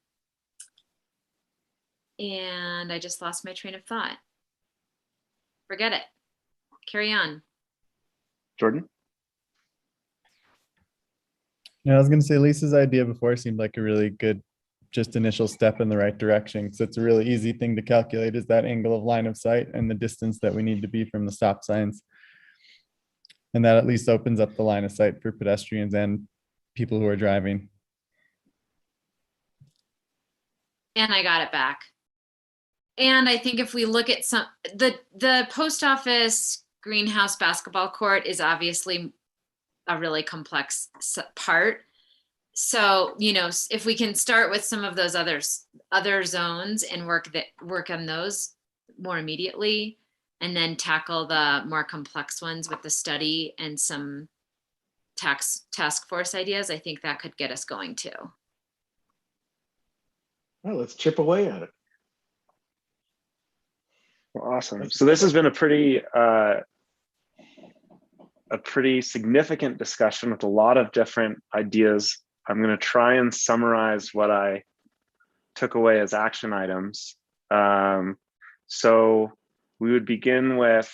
just lost my train of thought. Forget it. Carry on. Jordan? I was going to say Lisa's idea before seemed like a really good just initial step in the right direction. So it's a really easy thing to calculate is that angle of line of sight and the distance that we need to be from the stop signs. And that at least opens up the line of sight for pedestrians and people who are driving. And I got it back. And I think if we look at the post office greenhouse basketball court is obviously a really complex part. So, you know, if we can start with some of those other zones and work on those more immediately, and then tackle the more complex ones with the study and some task force ideas, I think that could get us going too. Well, let's chip away at it. Well, awesome. So this has been a pretty significant discussion with a lot of different ideas. I'm going to try and summarize what I took away as action items. So we would begin with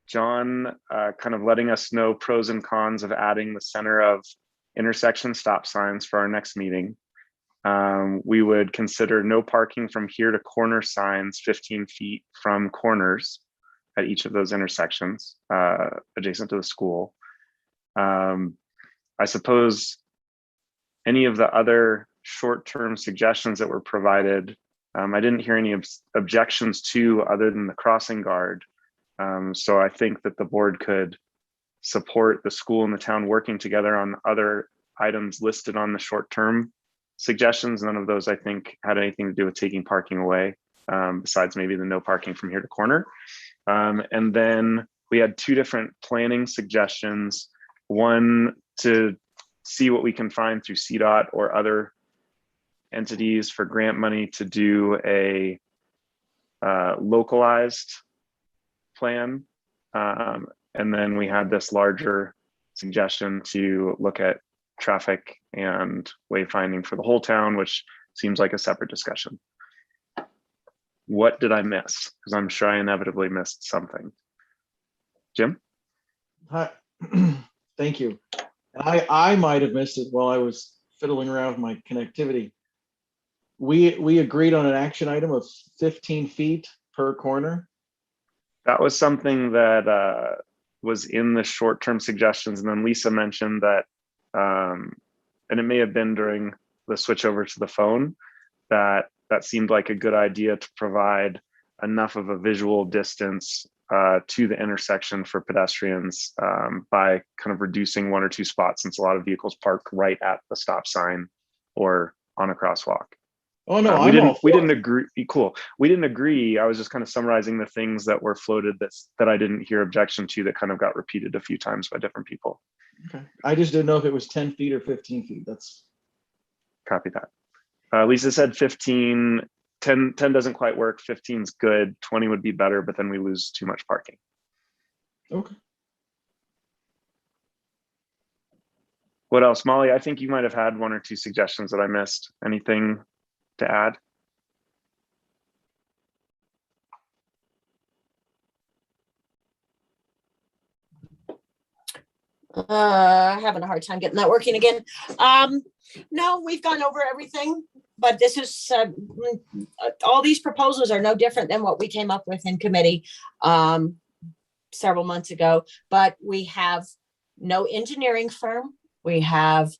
John kind of letting us know pros and cons of adding the center of intersection stop signs for our next meeting. We would consider no parking from here to corner signs 15 feet from corners at each of those intersections adjacent to the school. I suppose any of the other short-term suggestions that were provided, I didn't hear any objections to other than the crossing guard. So I think that the board could support the school and the town working together on other items listed on the short-term suggestions. None of those, I think, had anything to do with taking parking away, besides maybe the no parking from here to corner. And then we had two different planning suggestions. One, to see what we can find through CDOT or other entities for grant money to do a localized plan. And then we had this larger suggestion to look at traffic and wayfinding for the whole town, which seems like a separate discussion. What did I miss? Because I'm sure I inevitably missed something. Jim? Hi. Thank you. I might have missed it while I was fiddling around with my connectivity. We agreed on an action item of 15 feet per corner. That was something that was in the short-term suggestions. And then Lisa mentioned that, and it may have been during the switch over to the phone, that seemed like a good idea to provide enough of a visual distance to the intersection for pedestrians by kind of reducing one or two spots, since a lot of vehicles park right at the stop sign or on a crosswalk. Oh no, we didn't agree. Cool. We didn't agree. I was just kind of summarizing the things that were floated that I didn't hear objection to, that kind of got repeated a few times by different people. Okay. I just didn't know if it was 10 feet or 15 feet. That's copy that. Lisa said 15, 10 doesn't quite work. 15's good. 20 would be better, but then we lose too much parking. Okay. What else? Molly, I think you might have had one or two suggestions that I missed. Anything to add? Having a hard time getting that working again. No, we've gone over everything, but this is, all these proposals are no different than what we came up with in committee several months ago, but we have no engineering firm. We have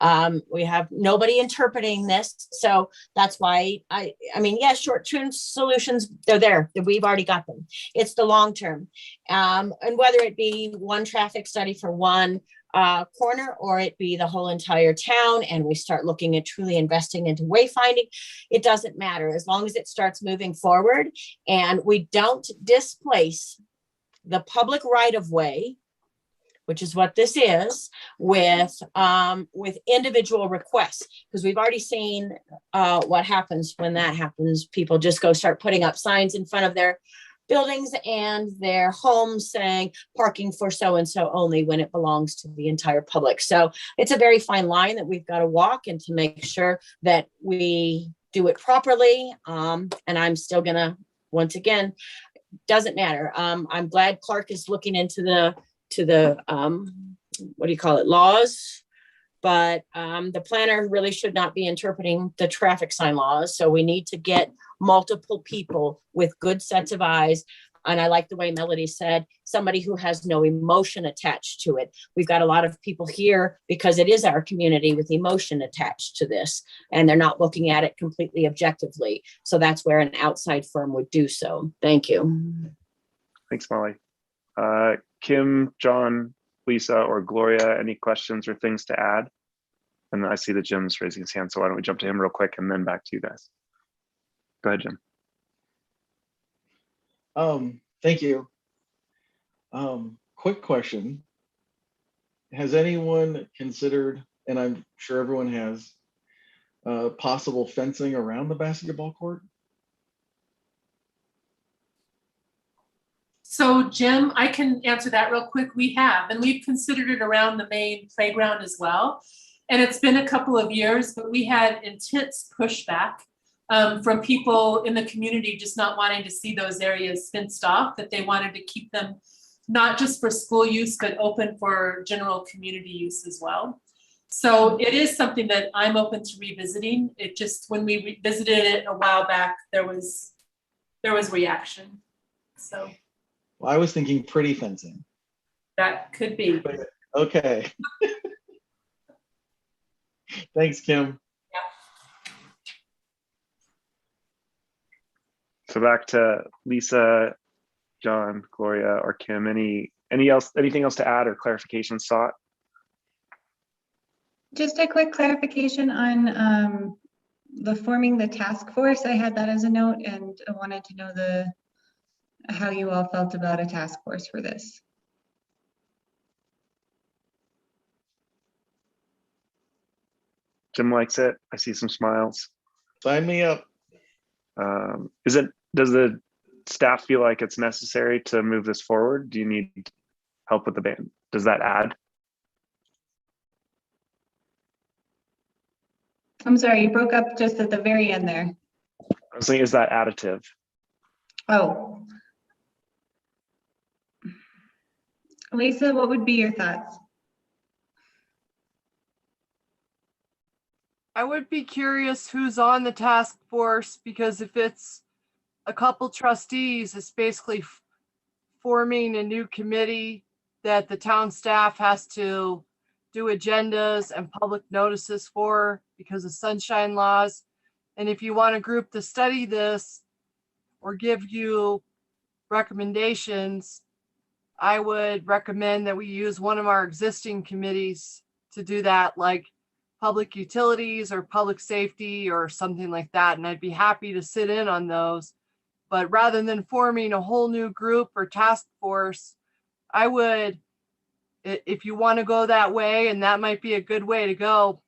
nobody interpreting this. So that's why I mean, yes, short-term solutions, they're there. We've already got them. It's the long-term. And whether it be one traffic study for one corner, or it be the whole entire town, and we start looking at truly investing into wayfinding, it doesn't matter as long as it starts moving forward and we don't displace the public right-of-way, which is what this is, with individual requests, because we've already seen what happens when that happens. People just go start putting up signs in front of their buildings and their homes saying parking for so-and-so only, when it belongs to the entire public. So it's a very fine line that we've got to walk, and to make sure that we do it properly. And I'm still gonna, once again, doesn't matter. I'm glad Clark is looking into the what do you call it, laws, but the planner really should not be interpreting the traffic sign laws. So we need to get multiple people with good sets of eyes. And I like the way Melody said, somebody who has no emotion attached to it. We've got a lot of people here because it is our community with emotion attached to this, and they're not looking at it completely objectively. So that's where an outside firm would do so. Thank you. Thanks, Molly. Kim, John, Lisa, or Gloria, any questions or things to add? And I see that Jim's raising his hand, so why don't we jump to him real quick and then back to you guys. Go ahead, Jim. Thank you. Quick question. Has anyone considered, and I'm sure everyone has, possible fencing around the basketball court? So Jim, I can answer that real quick. We have, and we've considered it around the main playground as well. And it's been a couple of years, but we had intense pushback from people in the community just not wanting to see those areas fenced off, that they wanted to keep them not just for school use, but open for general community use as well. So it is something that I'm open to revisiting. It just, when we revisited it a while back, there was reaction. So. Well, I was thinking pretty fencing. That could be. Okay. Thanks, Kim. So back to Lisa, John, Gloria, or Kim. Anything else to add or clarification sought? Just a quick clarification on the forming the task force. I had that as a note, and I wanted to know how you all felt about a task force for this. Jim likes it. I see some smiles. Sign me up. Does the staff feel like it's necessary to move this forward? Do you need help with the band? Does that add? I'm sorry, you broke up just at the very end there. I was saying, is that additive? Oh. Lisa, what would be your thoughts? I would be curious who's on the task force, because if it's a couple trustees, it's basically forming a new committee that the town staff has to do agendas and public notices for because of sunshine laws. And if you want a group to study this or give you recommendations, I would recommend that we use one of our existing committees to do that, like public utilities or public safety or something like that. And I'd be happy to sit in on those. But rather than forming a whole new group or task force, I would, if you want to go that way, and that might be a good way to go,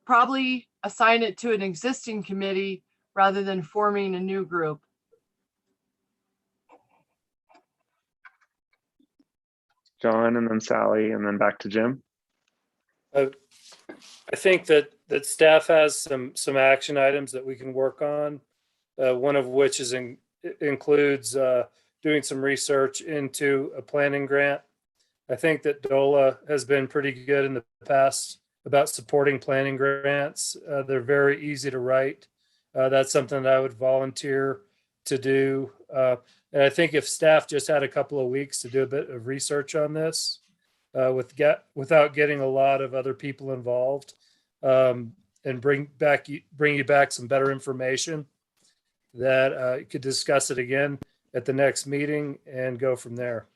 probably assign it to an existing committee rather than forming a new group. John and then Sally and then back to Jim. I think that staff has some action items that we can work on. One of which includes doing some research into a planning grant. I think that DOLA has been pretty good in the past about supporting planning grants. They're very easy to write. That's something that I would volunteer to do. And I think if staff just had a couple of weeks to do a bit of research on this, without getting a lot of other people involved, and bring you back some better information, that you could discuss it again at the next meeting and go from there.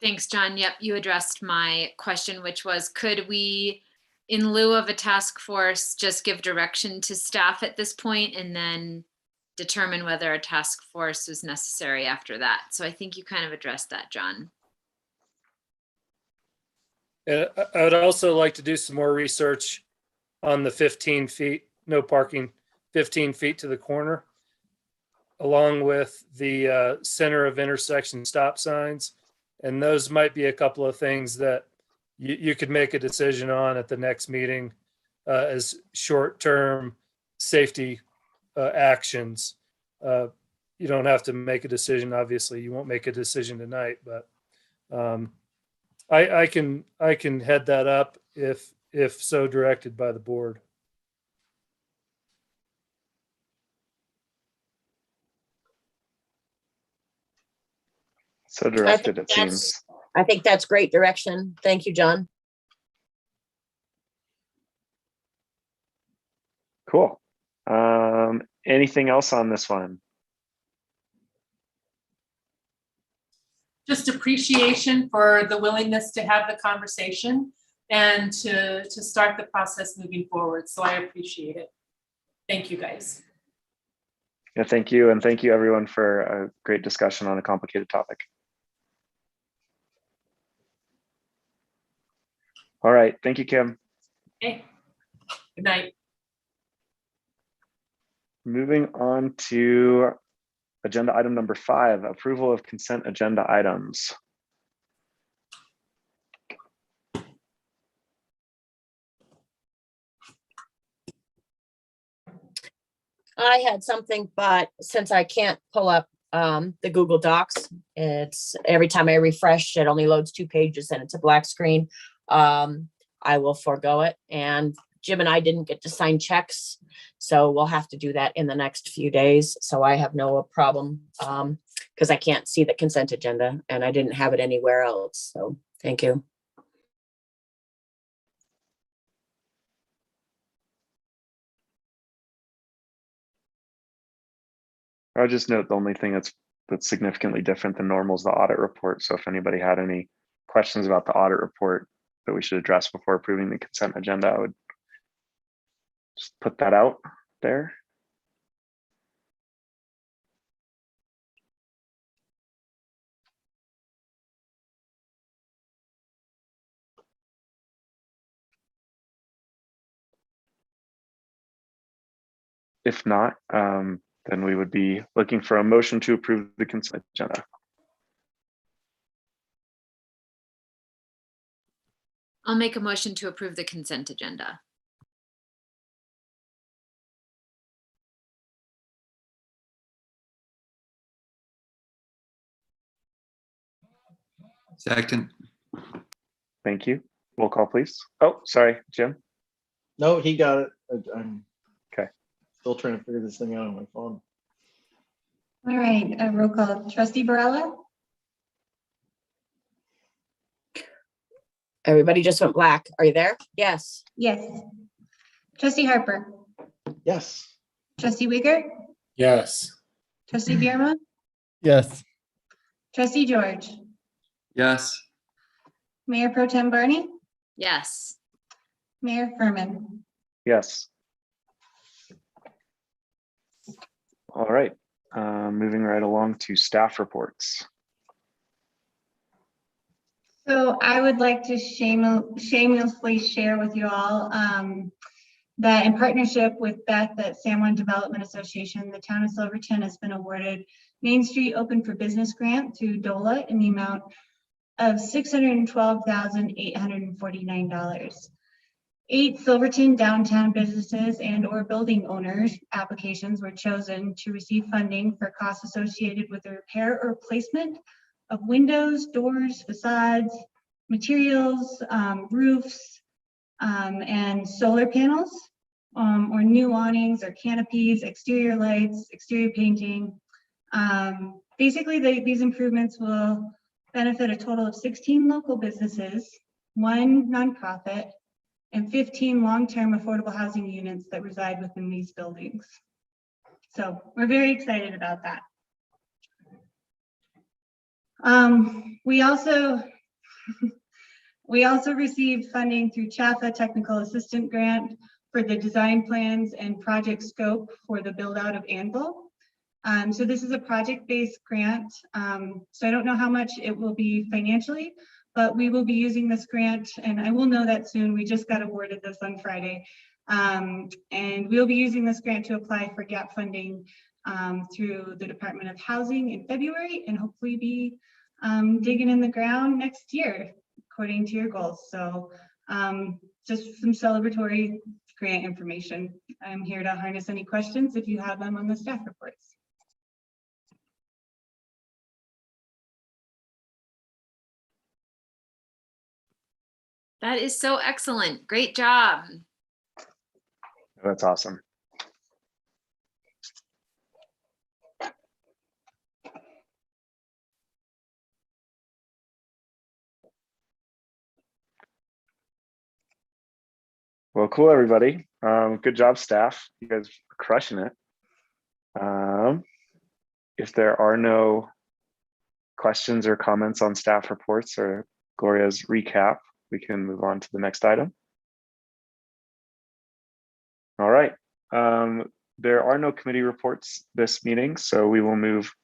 Thanks, John. Yep, you addressed my question, which was, could we, in lieu of a task force, just give direction to staff at this point and then determine whether a task force was necessary after that? So I think you kind of addressed that, John. And I would also like to do some more research on the 15 feet, no parking, 15 feet to the corner, along with the center of intersection stop signs. And those might be a couple of things that you could make a decision on at the next meeting as short-term safety actions. You don't have to make a decision. Obviously, you won't make a decision tonight, but I can head that up if so directed by the board. So directed, it seems. I think that's great direction. Thank you, John. Cool. Anything else on this one? Just appreciation for the willingness to have the conversation and to start the process moving forward. So I appreciate it. Thank you, guys. Yeah, thank you. And thank you everyone for a great discussion on a complicated topic. All right. Thank you, Kim. Okay. Good night. Moving on to agenda item number 5, approval of consent agenda items. I had something, but since I can't pull up the Google Docs, it's every time I refresh, it only loads 2 pages and it's a black screen. I will forego it. And Jim and I didn't get to sign checks, so we'll have to do that in the next few days. So I have no problem because I can't see the consent agenda and I didn't have it anywhere else. So thank you. I'll just note the only thing that's significantly different than normal is the audit report. So if anybody had any questions about the audit report that we should address before approving the consent agenda, I would just put that out there. If not, then we would be looking for a motion to approve the consent agenda. I'll make a motion to approve the consent agenda. Second. Thank you. Roll call, please. Oh, sorry, Jim. No, he got it. I'm okay. Still trying to figure this thing out on my phone. All right, roll call. Trustee Barella? Everybody just went black. Are you there? Yes. Yes. Trustee Harper? Yes. Trustee Wigger? Yes. Trustee Bierma? Yes. Trustee George? Yes. Mayor Pro Tem Barney? Yes. Mayor Furman? Yes. All right. Moving right along to staff reports. So I would like to shamelessly share with you all that in partnership with Beth at San Juan Development Association, the town of Silverton has been awarded Main Street Open for Business grant through DOLA in the amount of $612,849. 8 Silverton downtown businesses and or building owners applications were chosen to receive funding for costs associated with the repair or replacement of windows, doors, facades, materials, roofs, and solar panels, or new awnings or canopies, exterior lights, exterior painting. Basically, these improvements will benefit a total of 16 local businesses, 1 nonprofit, and 15 long-term affordable housing units that reside within these buildings. So we're very excited about that. We also received funding through Chaffa Technical Assistant Grant for the design plans and project scope for the build out of Anvil. So this is a project-based grant. So I don't know how much it will be financially, but we will be using this grant, and I will know that soon. We just got awarded this on Friday. And we'll be using this grant to apply for gap funding through the Department of Housing in February, and hopefully be digging in the ground next year, according to your goals. So just some celebratory grant information. I'm here to harness any questions if you have them on the staff reports. That is so excellent. Great job. That's awesome. Well, cool, everybody. Good job, staff. You guys are crushing it. If there are no questions or comments on staff reports or Gloria's recap, we can move on to the next item. All right. There are no committee reports this meeting, so we will move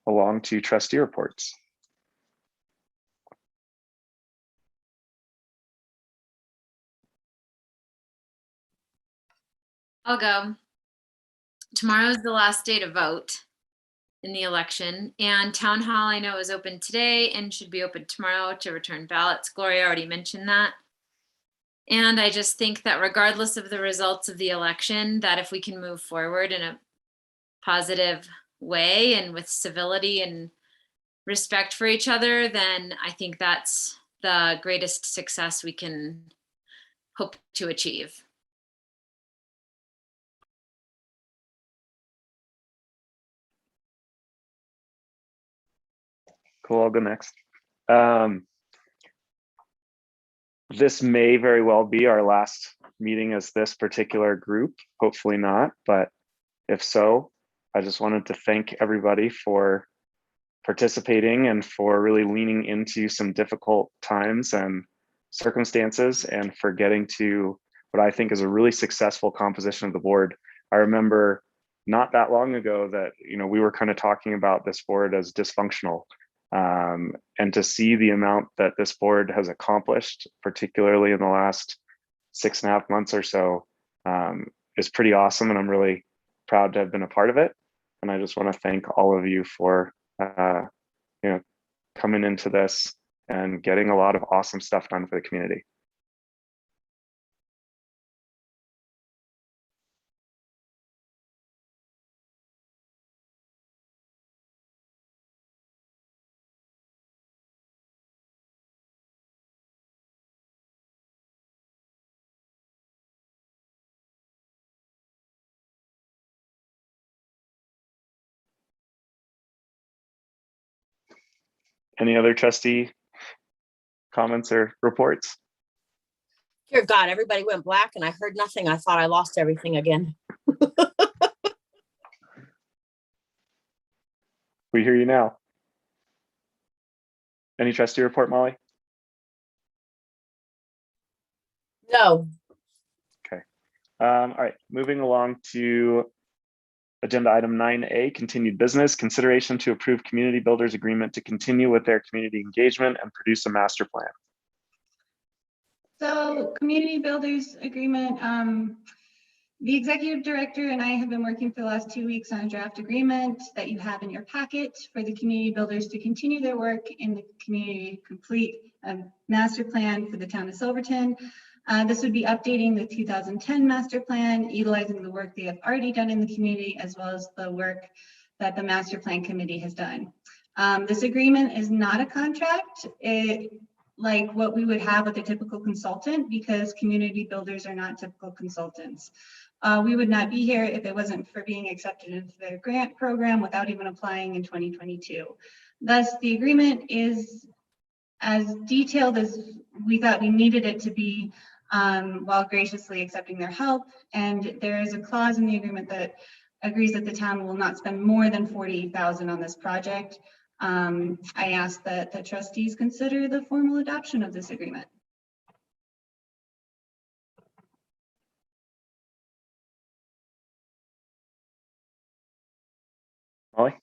along to trustee reports. I'll go. Tomorrow is the last day to vote in the election, and town hall I know is open today and should be open tomorrow to return ballots. Gloria already mentioned that. And I just think that regardless of the results of the election, that if we can move forward in a positive way and with civility and respect for each other, then I think that's the greatest success we can hope to achieve. Cool, I'll go next. This may very well be our last meeting as this particular group, hopefully not, but if so, I just wanted to thank everybody for participating and for really leaning into some difficult times and circumstances and for getting to what I think is a really successful composition of the board. I remember not that long ago that, we were kind of talking about this board as dysfunctional. And to see the amount that this board has accomplished, particularly in the last 6.5 months or so, is pretty awesome. And I'm really proud to have been a part of it. And I just want to thank all of you for, coming into this and getting a lot of awesome stuff done for the community. Any other trustee comments or reports? Dear God, everybody went black and I heard nothing. I thought I lost everything again. We hear you now. Any trustee report, Molly? No. Okay. All right, moving along to Agenda item 9A, continued business, consideration to approve community builders agreement to continue with their community engagement and produce a master plan. So community builders agreement, the executive director and I have been working for the last 2 weeks on a draft agreement that you have in your packet for the community builders to continue their work in the community, complete a master plan for the town of Silverton. This would be updating the 2010 master plan, utilizing the work they have already done in the community, as well as the work that the master plan committee has done. This agreement is not a contract. Like what we would have with a typical consultant, because community builders are not typical consultants. We would not be here if it wasn't for being accepted into their grant program without even applying in 2022. Thus, the agreement is as detailed as we thought we needed it to be, while graciously accepting their help. And there is a clause in the agreement that agrees that the town will not spend more than $40,000 on this project. I ask that the trustees consider the formal adoption of this agreement. Molly?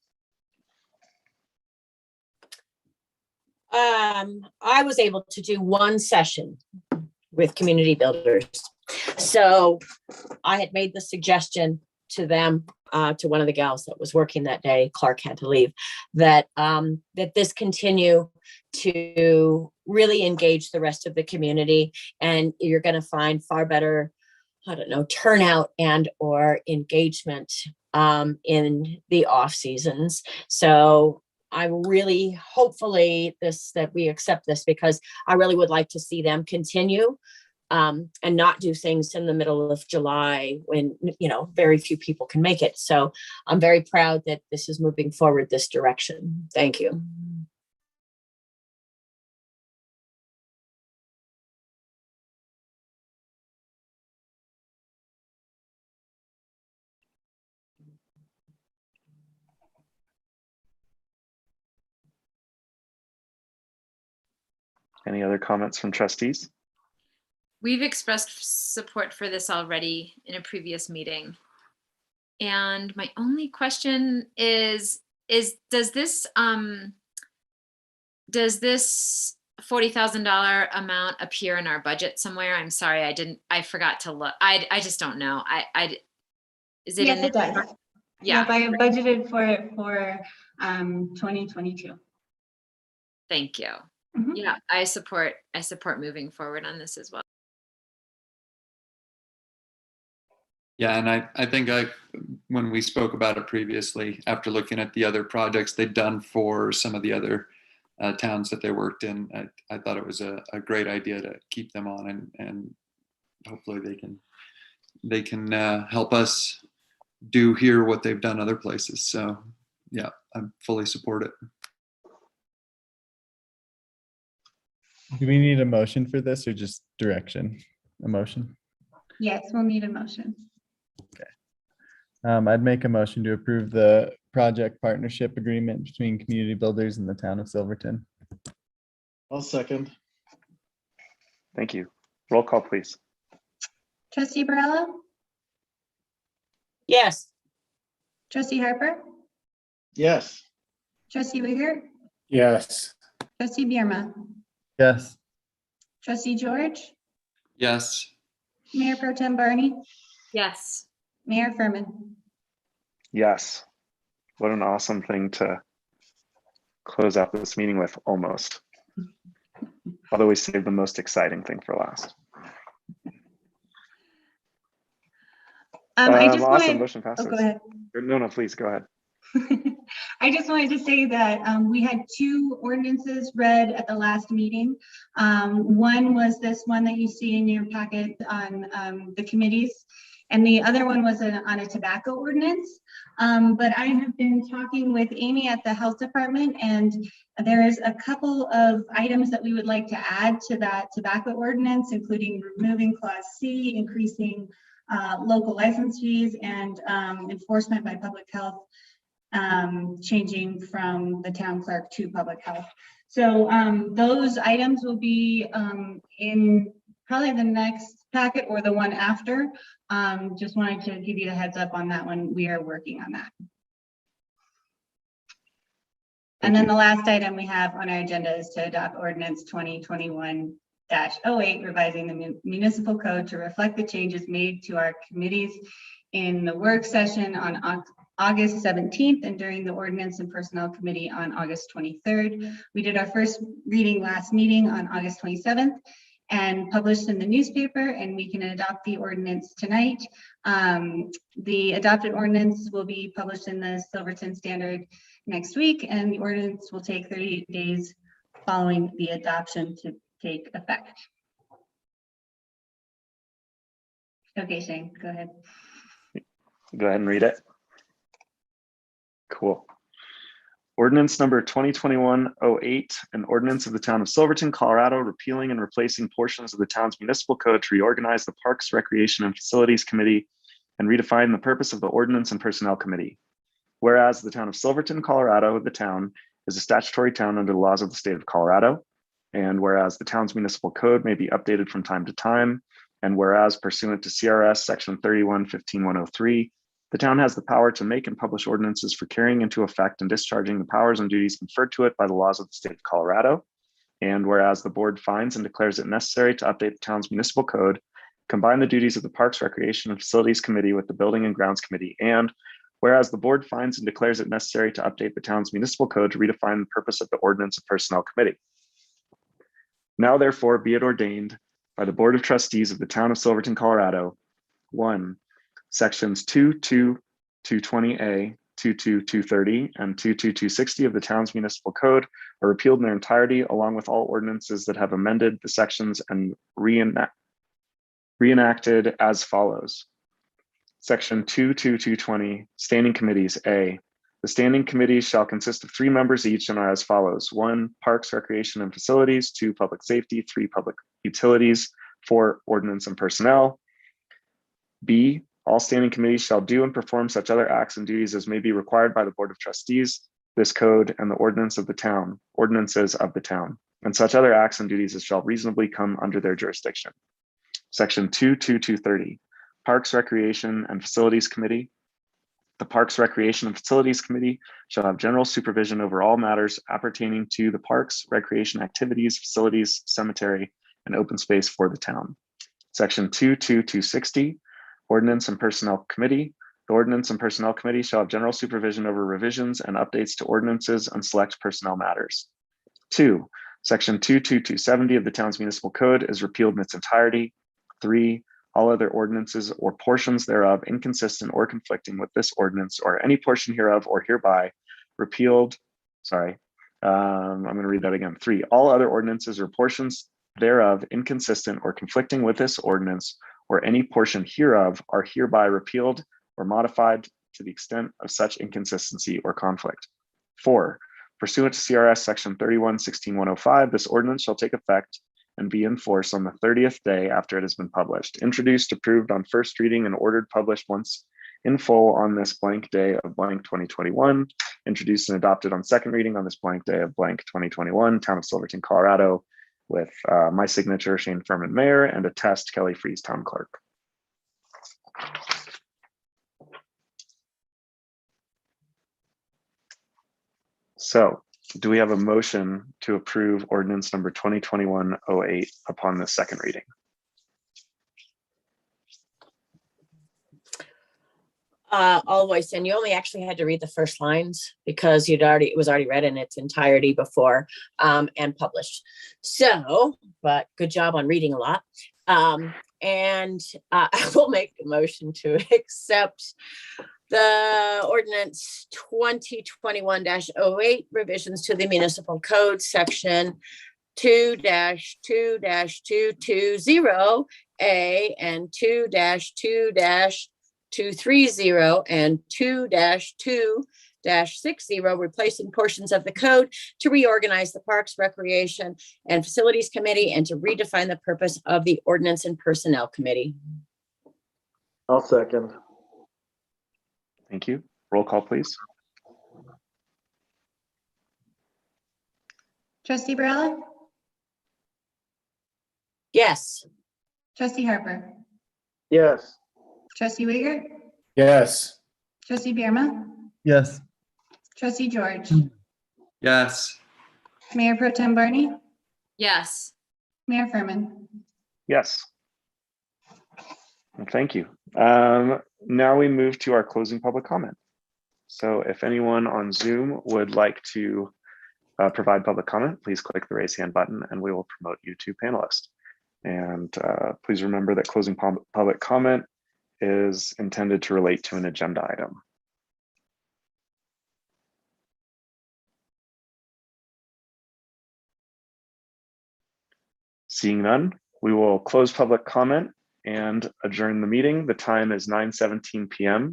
I was able to do one session with community builders. So I had made the suggestion to them, to one of the gals that was working that day, Clark had to leave, that that this continue to really engage the rest of the community, and you're going to find far better, I don't know, turnout and or engagement in the off seasons. So I'm really hopefully that we accept this, because I really would like to see them continue and not do things in the middle of July when, you know, very few people can make it. So I'm very proud that this is moving forward this direction. Thank you. Any other comments from trustees? We've expressed support for this already in a previous meeting. And my only question is does this $40,000 amount appear in our budget somewhere? I'm sorry, I forgot to look. I just don't know. Is it? Yes, in it does. Yeah. Yep, I have budgeted for it for 2022. Thank you. Mhm. Yeah, I support moving forward on this as well. Yeah, and I think when we spoke about it previously, after looking at the other projects they'd done for some of the other towns that they worked in, I thought it was a great idea to keep them on, and hopefully they can help us do here what they've done other places. So yeah, I fully support it. Do we need a motion for this or just direction? A motion? Yes, we'll need a motion. I'd make a motion to approve the project partnership agreement between community builders and the town of Silverton. I'll second. Thank you. Roll call, please. Trustee Barello? Yes. Trustee Harper? Yes. Trustee Wiegert? Yes. Trustee Bierma? Yes. Trustee George? Yes. Mayor Pro Tem Barney? Yes. Mayor Furman? Yes. What an awesome thing to close out this meeting with, almost. Although we saved the most exciting thing for last. I just awesome, wanted, motion passes. oh, go ahead. No, please go ahead. I just wanted to say that we had 2 ordinances read at the last meeting. One was this one that you see in your packet on the committees, and the other one was on a tobacco ordinance. But I have been talking with Amy at the health department, and there's a couple of items that we would like to add to that tobacco ordinance, including removing clause C, increasing local license fees, and enforcement by public health, changing from the town clerk to public health. So those items will be in probably the next packet or the one after. Just wanted to give you a heads up on that one. We are working on that. And then the last item we have on our agenda is to adopt ordinance 2021-08, revising the municipal code to reflect the changes made to our committees in the work session on August 17th and during the Ordinance and Personnel Committee on August 23rd. We did our first reading last meeting on August 27th and published in the newspaper, and we can adopt the ordinance tonight. The adopted ordinance will be published in the Silverton Standard next week, and the ordinance will take 30 days following the adoption to take effect. Okay, Shane, go ahead. Go ahead and read it. Cool. Ordinance number 2021-08, an ordinance of the town of Silverton, Colorado, repealing and replacing portions of the town's municipal code to reorganize the Parks, Recreation, and Facilities Committee and redefine the purpose of the Ordinance and Personnel Committee. Whereas the town of Silverton, Colorado, the town, is a statutory town under the laws of the state of Colorado, and whereas the town's municipal code may be updated from time to time, and whereas pursuant to CRS section 31-15-103, the town has the power to make and publish ordinances for carrying into effect and discharging the powers and duties conferred to it by the laws of the state of Colorado. And whereas the board finds and declares it necessary to update the town's municipal code, combine the duties of the Parks, Recreation, and Facilities Committee with the Building and Grounds Committee, and whereas the board finds and declares it necessary to update the town's municipal code to redefine the purpose of the Ordinance and Personnel Committee. Now therefore be it ordained by the Board of Trustees of the town of Silverton, Colorado, 1, sections 22220A, 22230, and 22260 of the town's municipal code are repealed in their entirety, along with all ordinances that have amended the sections and reenacted as follows. Section 22220, standing committees. A, the standing committees shall consist of 3 members each and are as follows: 1, Parks, Recreation, and Facilities; 2, Public Safety; 3, Public Utilities; 4, Ordinance and Personnel. B, all standing committees shall do and perform such other acts and duties as may be required by the Board of Trustees, this code, and the ordinances of the town, and such other acts and duties as shall reasonably come under their jurisdiction. Section 22230, Parks, Recreation, and Facilities Committee. The Parks, Recreation, and Facilities Committee shall have general supervision over all matters appertaining to the parks, recreation activities, facilities, cemetery, and open space for the town. Section 22260, Ordinance and Personnel Committee. The Ordinance and Personnel Committee shall have general supervision over revisions and updates to ordinances and select personnel matters. 2, Section 22270 of the town's municipal code is repealed in its entirety. 3, all other ordinances or portions thereof inconsistent or conflicting with this ordinance or any portion hereof or hereby repealed. I'm going to read that again. 3, all other ordinances or portions thereof inconsistent or conflicting with this ordinance or any portion hereof are hereby repealed or modified to the extent of such inconsistency or conflict. 4, pursuant to CRS section 31-16-105, this ordinance shall take effect and be in force on the 30th day after it has been published, introduced, approved on first reading, and ordered published once in full on this blank day of blank 2021, introduced and adopted on second reading on this blank day of blank 2021, town of Silverton, Colorado, with my signature, Shane Furman, Mayor, and attest Kelly Fries, Town Clerk. So, do we have a motion to approve ordinance number 2021-08 upon the second reading? Always, and you only actually had to read the first lines because it was already read in its entirety before and published. So, but good job on reading a lot. And I will make a motion to accept the ordinance 2021-08 revisions to the municipal code section 2-2-220A and 2-2-230 and 2-2-60, replacing portions of the code to reorganize the Parks, Recreation, and Facilities Committee and to redefine the purpose of the Ordinance and Personnel Committee. I'll second. Thank you. Roll call, please. Trustee Barella? Yes. Trustee Harper, Yes. Trustee Wiegert, Yes. Trustee Bierma, Yes. Trustee George, Yes. Mayor Pro Tem Barney, Yes. Mayor Furman. Yes. Well, thank you. Now we move to our closing public comment. So if anyone on Zoom would like to provide public comment, please click the raise hand button and we will promote you to panelist. And please remember that closing public comment is intended to relate to an agenda item. Seeing none, we will close public comment and adjourn the meeting. The time is 9:17 p.m.